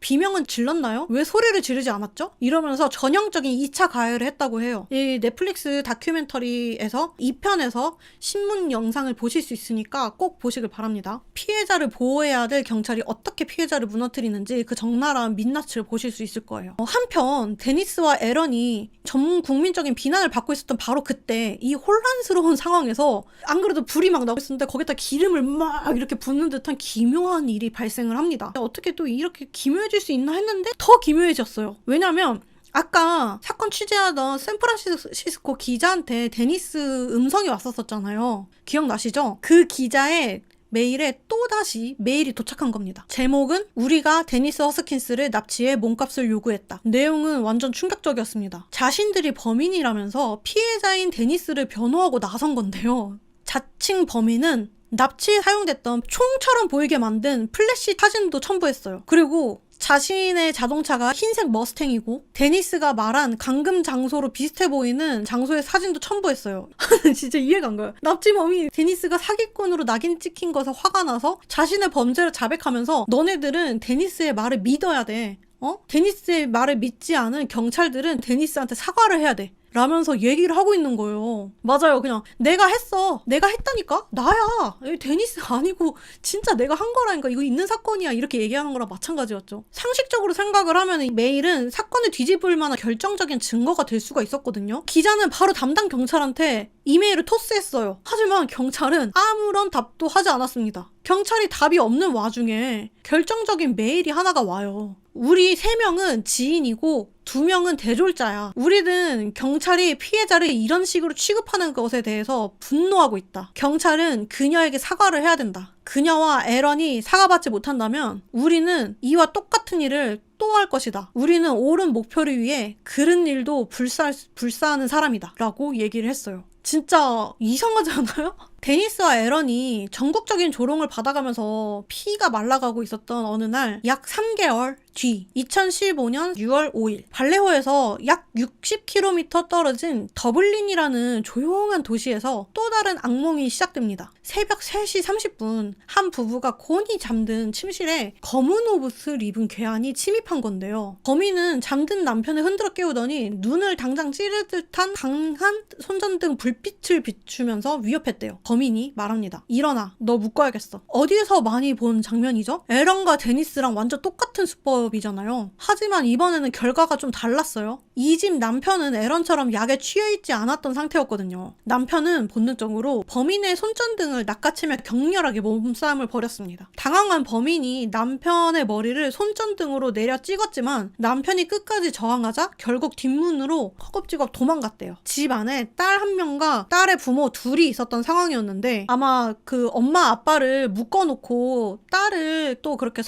비명은 질렀나요? 왜 소리를 지르지 않았죠? 이러면서 전형적인 2차 가해를 했다고 해요. 이 넷플릭스 다큐멘터리에서 2편에서 신문 영상을 보실 수 있으니까 꼭 보시길 바랍니다. 피해자를 보호해야 될 경찰이 어떻게 피해자를 무너뜨리는지 그 적나라한 민낯을 보실 수 있을 거예요. 한편 데니스와 에런이 전 국민적인 비난을 받고 있었던 바로 그때 이 혼란스러운 상황에서 안 그래도 불이 막 나고 있었는데 거기다 기름을 막 이렇게 붓는 듯한 기묘한 일이 발생을 합니다. 어떻게 또 이렇게 기묘해질 수 있나 했는데 더 기묘해졌어요. 왜냐면 아까 사건 취재하던 샌프란시스코 기자한테 데니스 음성이 왔었잖아요. 기억나시죠? 그 기자의 메일에 또다시 메일이 도착한 겁니다. 제목은 우리가 데니스 허스킨스를 납치해 몸값을 요구했다. 내용은 완전 충격적이었습니다. 자신들이 범인이라면서 피해자인 데니스를 변호하고 나선 건데요. 자칭 범인은 납치에 사용됐던 총처럼 보이게 만든 플래시 사진도 첨부했어요. 그리고 자신의 자동차가 흰색 머스탱이고 데니스가 말한 감금 장소로 비슷해 보이는 장소의 사진도 첨부했어요. 진짜 이해가 안 가요. 납치범이 데니스가 사기꾼으로 낙인 찍힌 것에 화가 나서 자신의 범죄를 자백하면서 너네들은 데니스의 말을 믿어야 돼. 데니스의 말을 믿지 않은 경찰들은 데니스한테 사과를 해야 돼. 라면서 얘기를 하고 있는 거예요. 맞아요. 그냥 내가 했어. 내가 했다니까? 나야. 데니스가 아니고 진짜 내가 한 거라니까. 이거 있는 사건이야. 이렇게 얘기하는 거랑 마찬가지였죠. 상식적으로 생각을 하면 이 메일은 사건을 뒤집을 만한 결정적인 증거가 될 수가 있었거든요. 기자는 바로 담당 경찰한테 이메일을 토스했어요. 하지만 경찰은 아무런 답도 하지 않았습니다. 경찰이 답이 없는 와중에 결정적인 메일이 하나가 와요. 우리 3명은 지인이고 2명은 대졸자야. 우리는 경찰이 피해자를 이런 식으로 취급하는 것에 대해서 분노하고 있다. 경찰은 그녀에게 사과를 해야 된다. 그녀와 에런이 사과받지 못한다면 우리는 이와 똑같은 일을 또 할 것이다. 우리는 옳은 목표를 위해 그른 일도 불사하는 사람이다. 라고 얘기를 했어요. 진짜 이상하지 않아요? 데니스와 에런이 전국적인 조롱을 받아가면서 피가 말라가고 있었던 어느 날 약 3개월 뒤 2015년 6월 5일 발레호에서 약 60km 떨어진 더블린이라는 조용한 도시에서 또 다른 악몽이 시작됩니다. 새벽 3시 30분 한 부부가 곤히 잠든 침실에 검은 옷을 입은 괴한이 침입한 건데요. 범인은 잠든 남편을 흔들어 깨우더니 눈을 당장 찌를 듯한 강한 손전등 불빛을 비추면서 위협했대요. 범인이 말합니다. 일어나, 너 묶어야겠어. 어디에서 많이 본 장면이죠? 에런과 데니스랑 완전 똑같은 수법이잖아요. 하지만 이번에는 결과가 좀 달랐어요. 이 집 남편은 에런처럼 약에 취해있지 않았던 상태였거든요. 남편은 본능적으로 범인의 손전등을 낚아채며 격렬하게 몸싸움을 벌였습니다. 당황한 범인이 남편의 머리를 손전등으로 내려 찍었지만 남편이 끝까지 저항하자 결국 뒷문으로 허겁지겁 도망갔대요. 집 안에 딸 1명과 딸의 부모 둘이 있었던 상황이었는데 아마 그 엄마 아빠를 묶어놓고 딸을 또 그렇게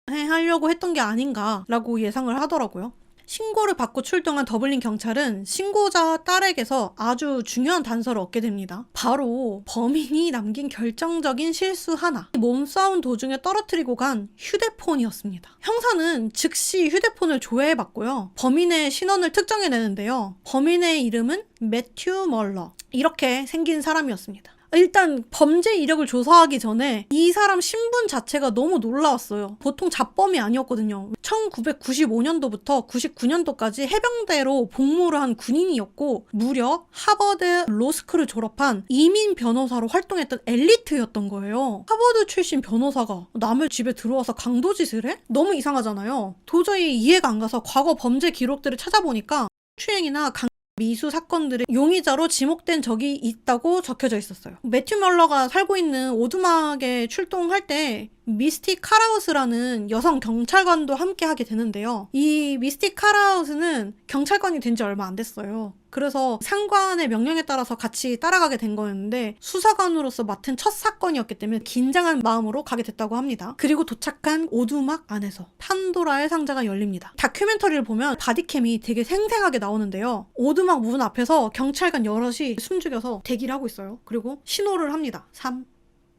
성행하려고 했던 게 아닌가라고 예상을 하더라고요. 신고를 받고 출동한 더블린 경찰은 신고자 딸에게서 아주 중요한 단서를 얻게 됩니다. 바로 범인이 남긴 결정적인 실수 하나. 몸싸움 도중에 떨어뜨리고 간 휴대폰이었습니다. 형사는 즉시 휴대폰을 조회해봤고요. 범인의 신원을 특정해내는데요. 범인의 이름은 매튜 멀러. 이렇게 생긴 사람이었습니다. 일단 범죄 이력을 조사하기 전에 이 사람 신분 자체가 너무 놀라웠어요. 보통 잡범이 아니었거든요. 1995년도부터 99년도까지 해병대로 복무를 한 군인이었고 무려 하버드 로스쿨을 졸업한 이민 변호사로 활동했던 엘리트였던 거예요. 하버드 출신 변호사가 남의 집에 들어와서 강도짓을 해? 너무 이상하잖아요. 도저히 이해가 안 가서 과거 범죄 기록들을 찾아보니까 추행이나 미수 사건들의 용의자로 지목된 적이 있다고 적혀져 있었어요. 매튜 멀러가 살고 있는 오두막에 출동할 때 미스티 카라우스라는 여성 경찰관도 함께 하게 되는데요. 이 미스티 카라우스는 경찰관이 된 지 얼마 안 됐어요. 그래서 상관의 명령에 따라서 같이 따라가게 된 거였는데 수사관으로서 맡은 첫 사건이었기 때문에 긴장한 마음으로 가게 됐다고 합니다. 그리고 도착한 오두막 안에서 판도라의 상자가 열립니다. 다큐멘터리를 보면 바디캠이 되게 생생하게 나오는데요. 오두막 문 앞에서 경찰관 여럿이 숨죽여서 대기를 하고 있어요. 그리고 신호를 합니다. 3,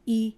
2,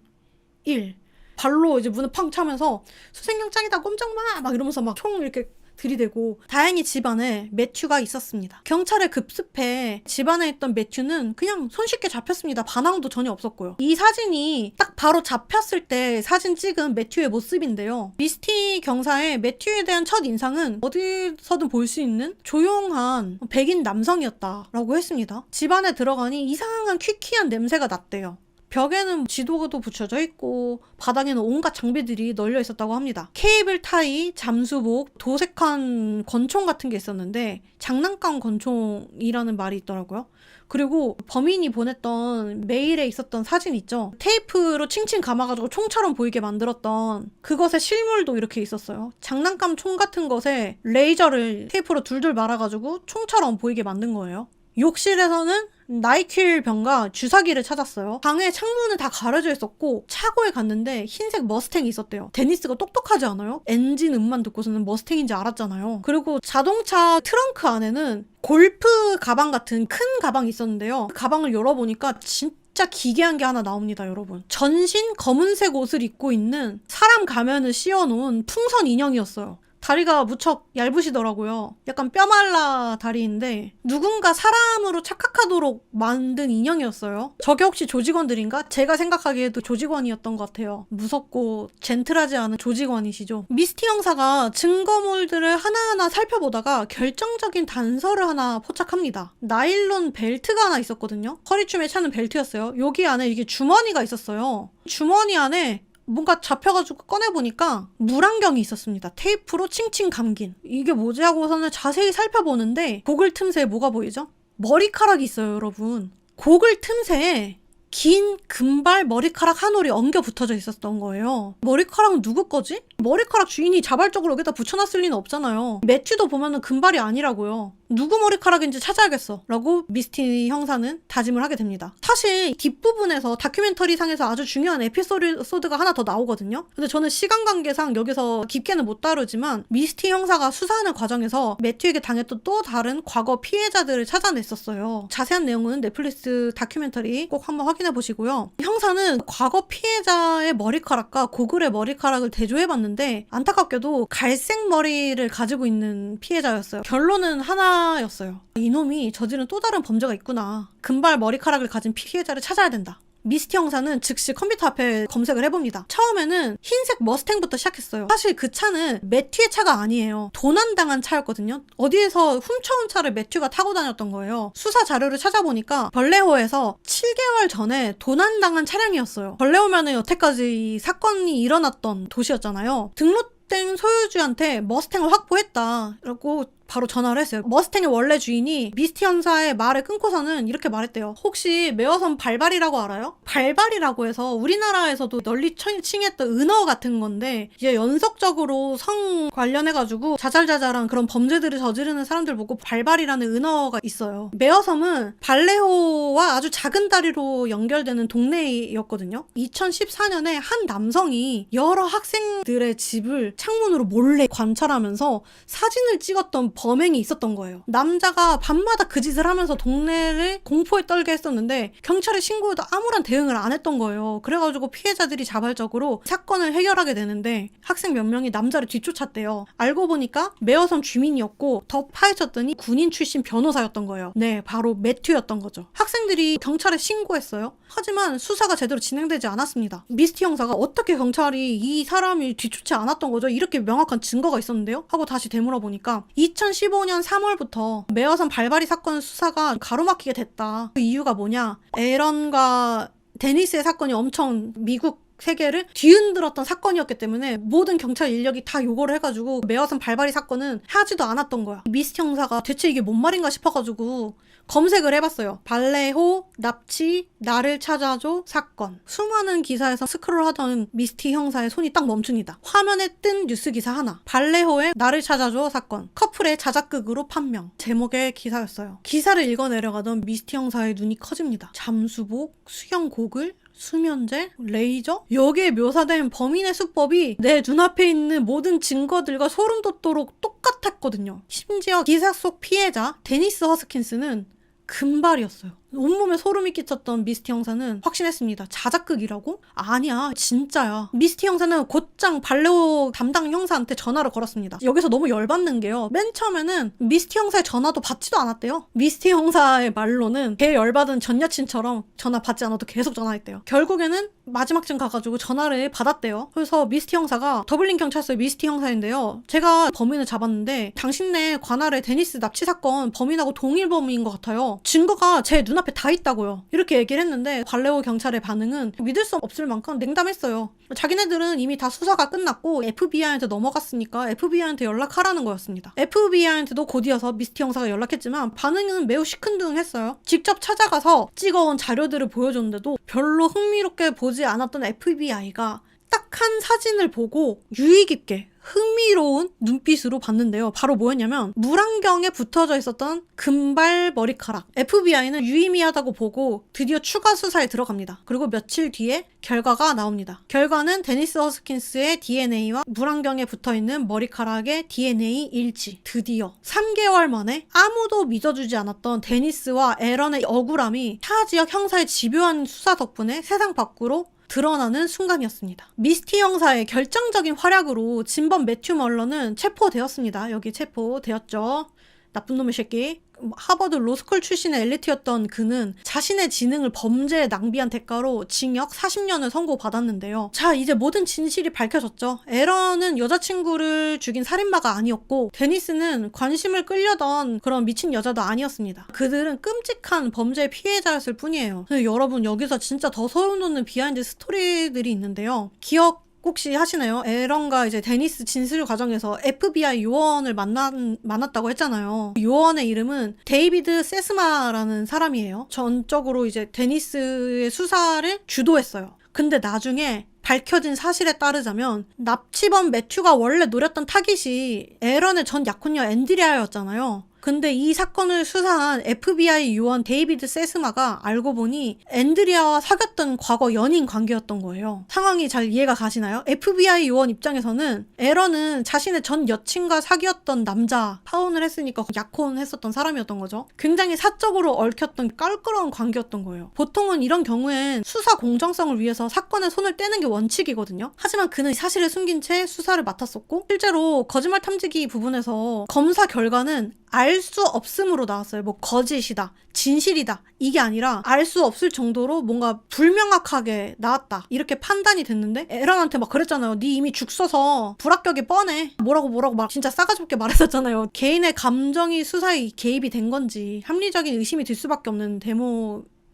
1 발로 이제 문을 팡 차면서 수색영장이다 꼼짝 마! 막 이러면서 막 총 이렇게 들이대고 다행히 집안에 매튜가 있었습니다. 경찰에 급습해 집안에 있던 매튜는 그냥 손쉽게 잡혔습니다. 반항도 전혀 없었고요. 이 사진이 딱 바로 잡혔을 때 사진 찍은 매튜의 모습인데요. 미스티 경사의 매튜에 대한 첫 인상은 어디서든 볼 수 있는 조용한 백인 남성이었다라고 했습니다. 집안에 들어가니 이상한 퀴퀴한 냄새가 났대요. 벽에는 지도가도 붙여져 있고 바닥에는 온갖 장비들이 널려 있었다고 합니다. 케이블 타이, 잠수복, 도색한 권총 같은 게 있었는데 장난감 권총이라는 말이 있더라고요. 그리고 범인이 보냈던 메일에 있었던 사진 있죠? 테이프로 칭칭 감아가지고 총처럼 보이게 만들었던 그것의 실물도 이렇게 있었어요. 장난감 총 같은 것에 레이저를 테이프로 둘둘 말아가지고 총처럼 보이게 만든 거예요. 욕실에서는 나이킬 병과 주사기를 찾았어요. 방에 창문은 다 가려져 있었고 차고에 갔는데 흰색 머스탱이 있었대요. 데니스가 똑똑하지 않아요? 엔진 음만 듣고서는 머스탱인지 알았잖아요. 그리고 자동차 트렁크 안에는 골프 가방 같은 큰 가방이 있었는데요. 그 가방을 열어보니까 진짜 기괴한 게 하나 나옵니다, 여러분. 전신 검은색 옷을 입고 있는 사람 가면을 씌워놓은 풍선 인형이었어요. 다리가 무척 얇으시더라고요. 약간 뼈말라 다리인데 누군가 사람으로 착각하도록 만든 인형이었어요. 저게 혹시 조직원들인가? 제가 생각하기에도 조직원이었던 것 같아요. 무섭고 젠틀하지 않은 조직원이시죠. 미스티 형사가 증거물들을 하나하나 살펴보다가 결정적인 단서를 하나 포착합니다. 나일론 벨트가 하나 있었거든요. 허리춤에 차는 벨트였어요. 여기 안에 이게 주머니가 있었어요. 주머니 안에 뭔가 잡혀가지고 꺼내보니까 물안경이 있었습니다. 테이프로 칭칭 감긴. 이게 뭐지 하고서는 자세히 살펴보는데 고글 틈새에 뭐가 보이죠? 머리카락이 있어요, 여러분. 고글 틈새에 긴 금발 머리카락 한 올이 엉겨 붙어져 있었던 거예요. 머리카락은 누구 거지? 머리카락 주인이 자발적으로 여기다 붙여놨을 리는 없잖아요. 매튜도 보면은 금발이 아니라고요. 누구 머리카락인지 찾아야겠어 라고 미스티 형사는 다짐을 하게 됩니다. 사실 뒷부분에서 다큐멘터리 상에서 아주 중요한 에피소드가 하나 더 나오거든요. 근데 저는 시간 관계상 여기서 깊게는 못 다루지만 미스티 형사가 수사하는 과정에서 매튜에게 당했던 또 다른 과거 피해자들을 찾아냈었어요. 자세한 내용은 넷플릭스 다큐멘터리 꼭 한번 확인해 보시고요. 형사는 과거 피해자의 머리카락과 고글의 머리카락을 대조해봤는데 안타깝게도 갈색 머리를 가지고 있는 피해자였어요. 결론은 하나였어요. 이놈이 저지른 또 다른 범죄가 있구나. 금발 머리카락을 가진 피해자를 찾아야 된다. 미스티 형사는 즉시 컴퓨터 앞에 검색을 해봅니다. 처음에는 흰색 머스탱부터 시작했어요. 사실 그 차는 매튜의 차가 아니에요. 도난당한 차였거든요. 어디에서 훔쳐온 차를 매튜가 타고 다녔던 거예요. 수사 자료를 찾아보니까 벌레호에서 7개월 전에 도난당한 차량이었어요. 벌레호면은 여태까지 사건이 일어났던 도시였잖아요. 등록된 소유주한테 머스탱을 확보했다 라고 바로 전화를 했어요. 머스탱의 원래 주인이 미스티 형사의 말을 끊고서는 이렇게 말했대요. 혹시 매어섬 발발이라고 알아요? 발발이라고 해서 우리나라에서도 널리 칭했던 은어 같은 건데 이제 연속적으로 성 관련해가지고 자잘자잘한 그런 범죄들을 저지르는 사람들 보고 발발이라는 은어가 있어요. 매어섬은 발레호와 아주 작은 다리로 연결되는 동네였거든요. 2014년에 한 남성이 여러 학생들의 집을 창문으로 몰래 관찰하면서 사진을 찍었던 범행이 있었던 거예요. 남자가 밤마다 그 짓을 하면서 동네를 공포에 떨게 했었는데 경찰에 신고해도 아무런 대응을 안 했던 거예요. 그래가지고 피해자들이 자발적으로 사건을 해결하게 되는데 학생 몇 명이 남자를 뒤쫓았대요. 알고 보니까 매어섬 주민이었고 더 파헤쳤더니 군인 출신 변호사였던 거예요. 네, 바로 매튜였던 거죠. 학생들이 경찰에 신고했어요. 하지만 수사가 제대로 진행되지 않았습니다. 미스티 형사가 어떻게 경찰이 이 사람이 뒤쫓지 않았던 거죠? 이렇게 명확한 증거가 있었는데요? 하고 다시 되물어보니까 2015년 3월부터 매어섬 발발이 사건 수사가 가로막히게 됐다. 그 이유가 뭐냐? 에런과 데니스의 사건이 엄청 미국 세계를 뒤흔들었던 사건이었기 때문에 모든 경찰 인력이 다 요거를 해가지고 매어섬 발발이 사건은 하지도 않았던 거야. 미스티 형사가 대체 이게 뭔 말인가 싶어가지고 검색을 해봤어요. 발레호, 납치, 나를 찾아줘, 사건. 수많은 기사에서 스크롤하던 미스티 형사의 손이 딱 멈춥니다. 화면에 뜬 뉴스 기사 하나. 발레호의 나를 찾아줘, 사건. 커플의 자작극으로 판명. 제목의 기사였어요. 기사를 읽어내려가던 미스티 형사의 눈이 커집니다. 잠수복, 수영 고글, 수면제, 레이저? 여기에 묘사된 범인의 수법이 내 눈앞에 있는 모든 증거들과 소름 돋도록 똑같았거든요. 심지어 기사 속 피해자 데니스 허스킨스는 금발이었어요. 온몸에 소름이 끼쳤던 미스티 형사는 확신했습니다. 자작극이라고? 아니야, 진짜야. 미스티 형사는 곧장 발레호 담당 형사한테 전화를 걸었습니다. 여기서 너무 열받는 게요. 맨 처음에는 미스티 형사의 전화도 받지도 않았대요. 미스티 형사의 말로는 걔 열받은 전 여친처럼 전화 받지 않아도 계속 전화했대요. 결국에는 마지막쯤 가가지고 전화를 받았대요. 그래서 미스티 형사가 더블린 경찰서의 미스티 형사인데요. 제가 범인을 잡았는데 당신네 관할의 데니스 납치 사건 범인하고 동일 범인인 것 같아요. 증거가 제 눈 눈앞에 다 있다고요. 이렇게 얘기를 했는데 발레오 경찰의 반응은 믿을 수 없을 만큼 냉담했어요. 자기네들은 이미 다 수사가 끝났고 FBI한테 넘어갔으니까 FBI한테 연락하라는 거였습니다. FBI한테도 곧이어서 미스티 형사가 연락했지만 반응은 매우 시큰둥했어요. 직접 찾아가서 찍어온 자료들을 보여줬는데도 별로 흥미롭게 보지 않았던 FBI가 딱 한 사진을 보고 유의 깊게 흥미로운 눈빛으로 봤는데요. 바로 뭐였냐면 물안경에 붙어져 있었던 금발 머리카락. FBI는 유의미하다고 보고 드디어 추가 수사에 들어갑니다. 그리고 며칠 뒤에 결과가 나옵니다. 결과는 데니스 허스킨스의 DNA와 물안경에 붙어있는 머리카락의 DNA 일치. 드디어 3개월 만에 아무도 믿어주지 않았던 데니스와 에런의 억울함이 타 지역 형사의 집요한 수사 덕분에 세상 밖으로 드러나는 순간이었습니다. 미스티 형사의 결정적인 활약으로 진범 매튜 멀러는 체포되었습니다. 여기 체포되었죠. 나쁜 놈의 새끼. 하버드 로스쿨 출신의 엘리트였던 그는 자신의 지능을 범죄에 낭비한 대가로 징역 40년을 선고받았는데요. 자, 이제 모든 진실이 밝혀졌죠. 에런은 여자친구를 죽인 살인마가 아니었고 데니스는 관심을 끌려던 그런 미친 여자도 아니었습니다. 그들은 끔찍한 범죄의 피해자였을 뿐이에요. 근데 여러분, 여기서 진짜 더 소름 돋는 비하인드 스토리들이 있는데요. 기억 혹시 하시나요? 에런과 이제 데니스 진술 과정에서 FBI 요원을 만났다고 했잖아요. 요원의 이름은 데이비드 세스마라는 사람이에요. 전적으로 이제 데니스의 수사를 주도했어요. 근데 나중에 밝혀진 사실에 따르자면 납치범 매튜가 원래 노렸던 타깃이 에런의 전 약혼녀 앤드리아였잖아요. 근데 이 사건을 수사한 FBI 요원 데이비드 세스마가 알고 보니 앤드리아와 사귀었던 과거 연인 관계였던 거예요. 상황이 잘 이해가 가시나요? FBI 요원 입장에서는 에런은 자신의 전 여친과 사귀었던 남자 파혼을 했으니까 약혼했었던 사람이었던 거죠. 굉장히 사적으로 얽혔던 껄끄러운 관계였던 거예요. 보통은 이런 경우엔 수사 공정성을 위해서 사건에 손을 떼는 게 원칙이거든요. 하지만 그는 사실을 숨긴 채 수사를 맡았었고 실제로 거짓말 탐지기 부분에서 검사 결과는 알 수 없음으로 나왔어요. 뭐 거짓이다, 진실이다 이게 아니라 알 수 없을 정도로 뭔가 불명확하게 나왔다 이렇게 판단이 됐는데 에런한테 막 그랬잖아요. 네 이미 죽 써서 불합격이 뻔해. 뭐라고 막 진짜 싸가지 없게 말했었잖아요. 개인의 감정이 수사에 개입이 된 건지 합리적인 의심이 들 수밖에 없는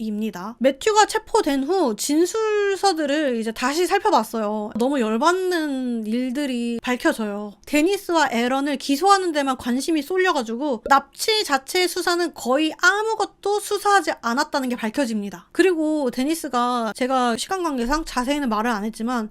입니다. 매튜가 체포된 후 진술서들을 이제 다시 살펴봤어요. 너무 열받는 일들이 밝혀져요. 데니스와 에런을 기소하는 데만 관심이 쏠려가지고 납치 자체의 수사는 거의 아무것도 수사하지 않았다는 게 밝혀집니다. 그리고 데니스가 제가 시간 관계상 자세히는 말을 안 했지만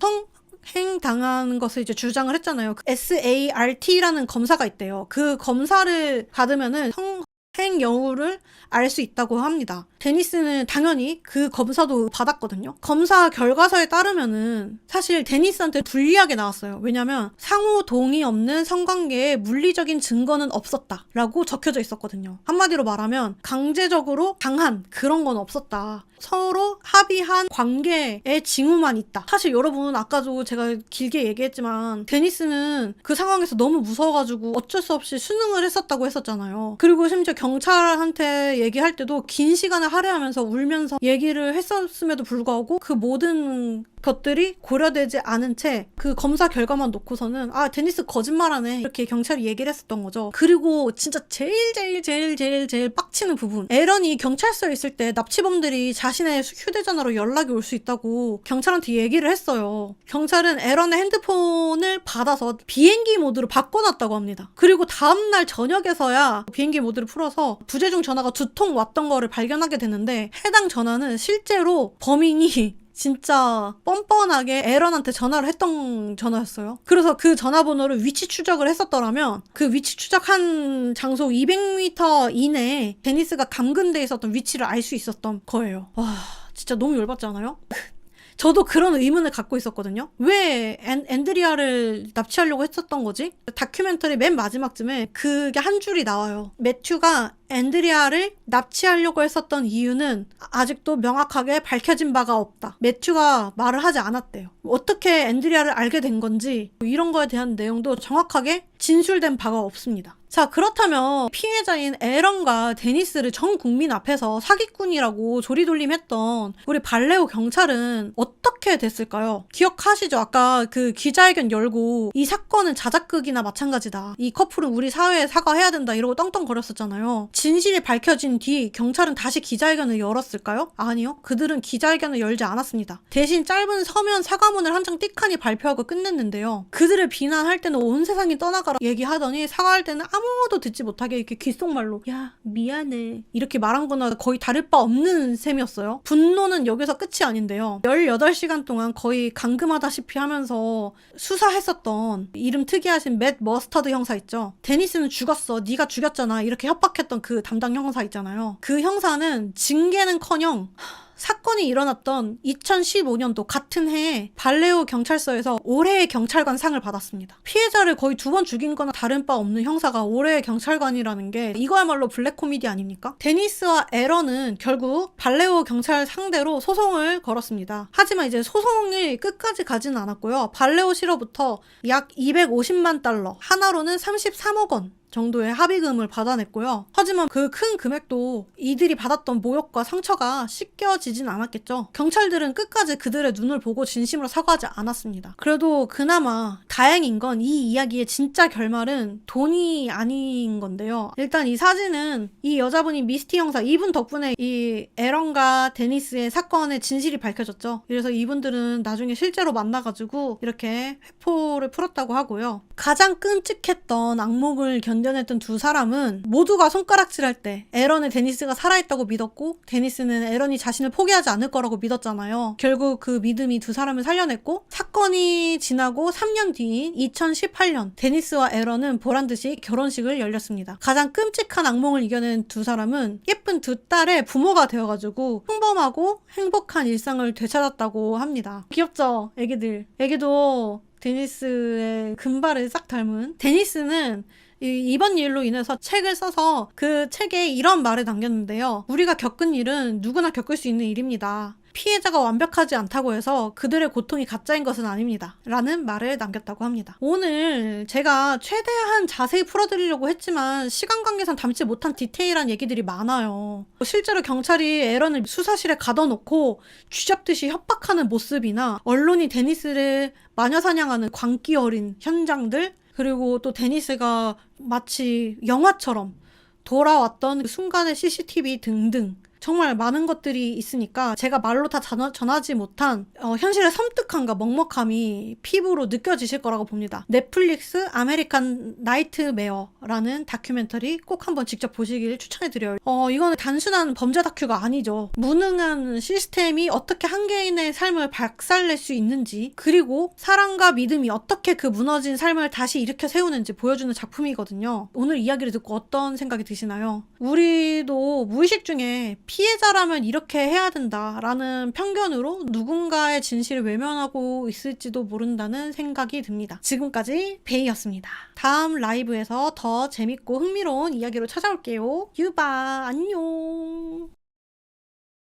성행당한 것을 이제 주장을 했잖아요. SART라는 검사가 있대요. 그 검사를 받으면은 성행 여부를 알 수 있다고 합니다. 데니스는 당연히 그 검사도 받았거든요. 검사 결과서에 따르면은 사실 데니스한테 불리하게 나왔어요. 왜냐면 상호 동의 없는 성관계에 물리적인 증거는 없었다 라고 적혀져 있었거든요. 한마디로 말하면 강제적으로 당한 그런 건 없었다. 서로 합의한 관계의 징후만 있다. 사실 여러분 아까도 제가 길게 얘기했지만 데니스는 그 상황에서 너무 무서워가지고 어쩔 수 없이 수능을 했었다고 했었잖아요. 그리고 심지어 경찰한테 얘기할 때도 긴 시간을 할애하면서 울면서 얘기를 했었음에도 불구하고 그 모든 것들이 고려되지 않은 채 그 검사 결과만 놓고서는 아 데니스 거짓말하네 이렇게 경찰이 얘기를 했었던 거죠. 그리고 진짜 제일 빡치는 부분, 에런이 경찰서에 있을 때 납치범들이 자신의 휴대전화로 연락이 올 수 있다고 경찰한테 얘기를 했어요. 경찰은 에런의 핸드폰을 받아서 비행기 모드로 바꿔놨다고 합니다. 그리고 다음날 저녁에서야 비행기 모드를 풀어서 부재중 전화가 2통 왔던 거를 발견하게 되는데 해당 전화는 실제로 범인이 진짜 뻔뻔하게 에런한테 전화를 했던 전화였어요. 그래서 그 전화번호를 위치 추적을 했었더라면 그 위치 추적한 장소 200m 이내에 데니스가 감금돼 있었던 위치를 알 수 있었던 거예요. 와, 진짜 너무 열받지 않아요? 저도 그런 의문을 갖고 있었거든요. 왜 앤드리아를 납치하려고 했었던 거지? 다큐멘터리 맨 마지막쯤에 그게 한 줄이 나와요. 매튜가 앤드리아를 납치하려고 했었던 이유는 아직도 명확하게 밝혀진 바가 없다. 매튜가 말을 하지 않았대요. 어떻게 앤드리아를 알게 된 건지 이런 거에 대한 내용도 정확하게 진술된 바가 없습니다. 자, 그렇다면 피해자인 에런과 데니스를 전 국민 앞에서 사기꾼이라고 조리돌림했던 우리 발레오 경찰은 어떻게 됐을까요? 기억하시죠? 아까 그 기자회견 열고 이 사건은 자작극이나 마찬가지다. 이 커플은 우리 사회에 사과해야 된다 이러고 떵떵거렸었잖아요. 진실이 밝혀진 뒤 경찰은 다시 기자회견을 열었을까요? 아니요. 그들은 기자회견을 열지 않았습니다. 대신 짧은 서면 사과문을 한 장 띡하니 발표하고 끝냈는데요. 그들을 비난할 때는 온 세상이 떠나가라 얘기하더니 사과할 때는 아무도 듣지 못하게 이렇게 귓속말로 야 미안해 이렇게 말한 거나 거의 다를 바 없는 셈이었어요. 분노는 여기서 끝이 아닌데요. 18시간 동안 거의 감금하다시피 하면서 수사했었던 이름 특이하신 맷 머스터드 형사 있죠. 데니스는 죽었어. 네가 죽였잖아. 이렇게 협박했던 그 담당 형사 있잖아요. 그 형사는 징계는커녕 사건이 일어났던 2015년도 같은 해에 발레오 경찰서에서 올해의 경찰관 상을 받았습니다. 피해자를 거의 2번 죽인 거나 다른 바 없는 형사가 올해의 경찰관이라는 게 이거야말로 블랙 코미디 아닙니까? 데니스와 에런은 결국 발레오 경찰 상대로 소송을 걸었습니다. 하지만 이제 소송이 끝까지 가지는 않았고요. 발레오시로부터 약 250만 달러, 하나로는 33억 원 정도의 합의금을 받아냈고요. 하지만 그 큰 금액도 이들이 받았던 모욕과 상처가 씻겨지진 않았겠죠. 경찰들은 끝까지 그들의 눈을 보고 진심으로 사과하지 않았습니다. 그래도 그나마 다행인 건 이 이야기의 진짜 결말은 돈이 아닌 건데요. 일단 이 사진은 이 여자분이 미스티 형사, 이분 덕분에 이 에런과 데니스의 사건의 진실이 밝혀졌죠. 그래서 이분들은 나중에 실제로 만나가지고 이렇게 회포를 풀었다고 하고요. 가장 끔찍했던 악몽을 견뎌냈던 두 사람은 모두가 손가락질할 때 에런은 데니스가 살아있다고 믿었고 데니스는 에런이 자신을 포기하지 않을 거라고 믿었잖아요. 결국 그 믿음이 두 사람을 살려냈고 사건이 지나고 3년 뒤인 2018년 데니스와 에런은 보란듯이 결혼식을 열렸습니다. 가장 끔찍한 악몽을 이겨낸 두 사람은 예쁜 두 딸의 부모가 되어가지고 평범하고 행복한 일상을 되찾았다고 합니다. 귀엽죠? 애기들. 애기도 데니스의 금발을 싹 닮은. 데니스는 이번 일로 인해서 책을 써서 그 책에 이런 말을 남겼는데요. 우리가 겪은 일은 누구나 겪을 수 있는 일입니다. 피해자가 완벽하지 않다고 해서 그들의 고통이 가짜인 것은 아닙니다. 라는 말을 남겼다고 합니다. 오늘 제가 최대한 자세히 풀어드리려고 했지만 시간 관계상 담지 못한 디테일한 얘기들이 많아요. 실제로 경찰이 에런을 수사실에 가둬놓고 쥐잡듯이 협박하는 모습이나 언론이 데니스를 마녀사냥하는 광기 어린 현장들, 그리고 또 데니스가 마치 영화처럼 돌아왔던 순간의 CCTV 등등 정말 많은 것들이 있으니까 제가 말로 다 전하지 못한 현실의 섬뜩함과 먹먹함이 피부로 느껴지실 거라고 봅니다. 넷플릭스 아메리칸 나이트메어라는 다큐멘터리 꼭 한번 직접 보시길 추천해드려요. 이거는 단순한 범죄 다큐가 아니죠. 무능한 시스템이 어떻게 한 개인의 삶을 박살낼 수 있는지, 그리고 사랑과 믿음이 어떻게 그 무너진 삶을 다시 일으켜 세우는지 보여주는 작품이거든요. 오늘 이야기를 듣고 어떤 생각이 드시나요? 우리도 무의식 중에 피해자라면 이렇게 해야 된다라는 편견으로 누군가의 진실을 외면하고 있을지도 모른다는 생각이 듭니다. 지금까지 베이였습니다. 다음 라이브에서 더 재밌고 흥미로운 이야기로 찾아올게요. 유바 안녕.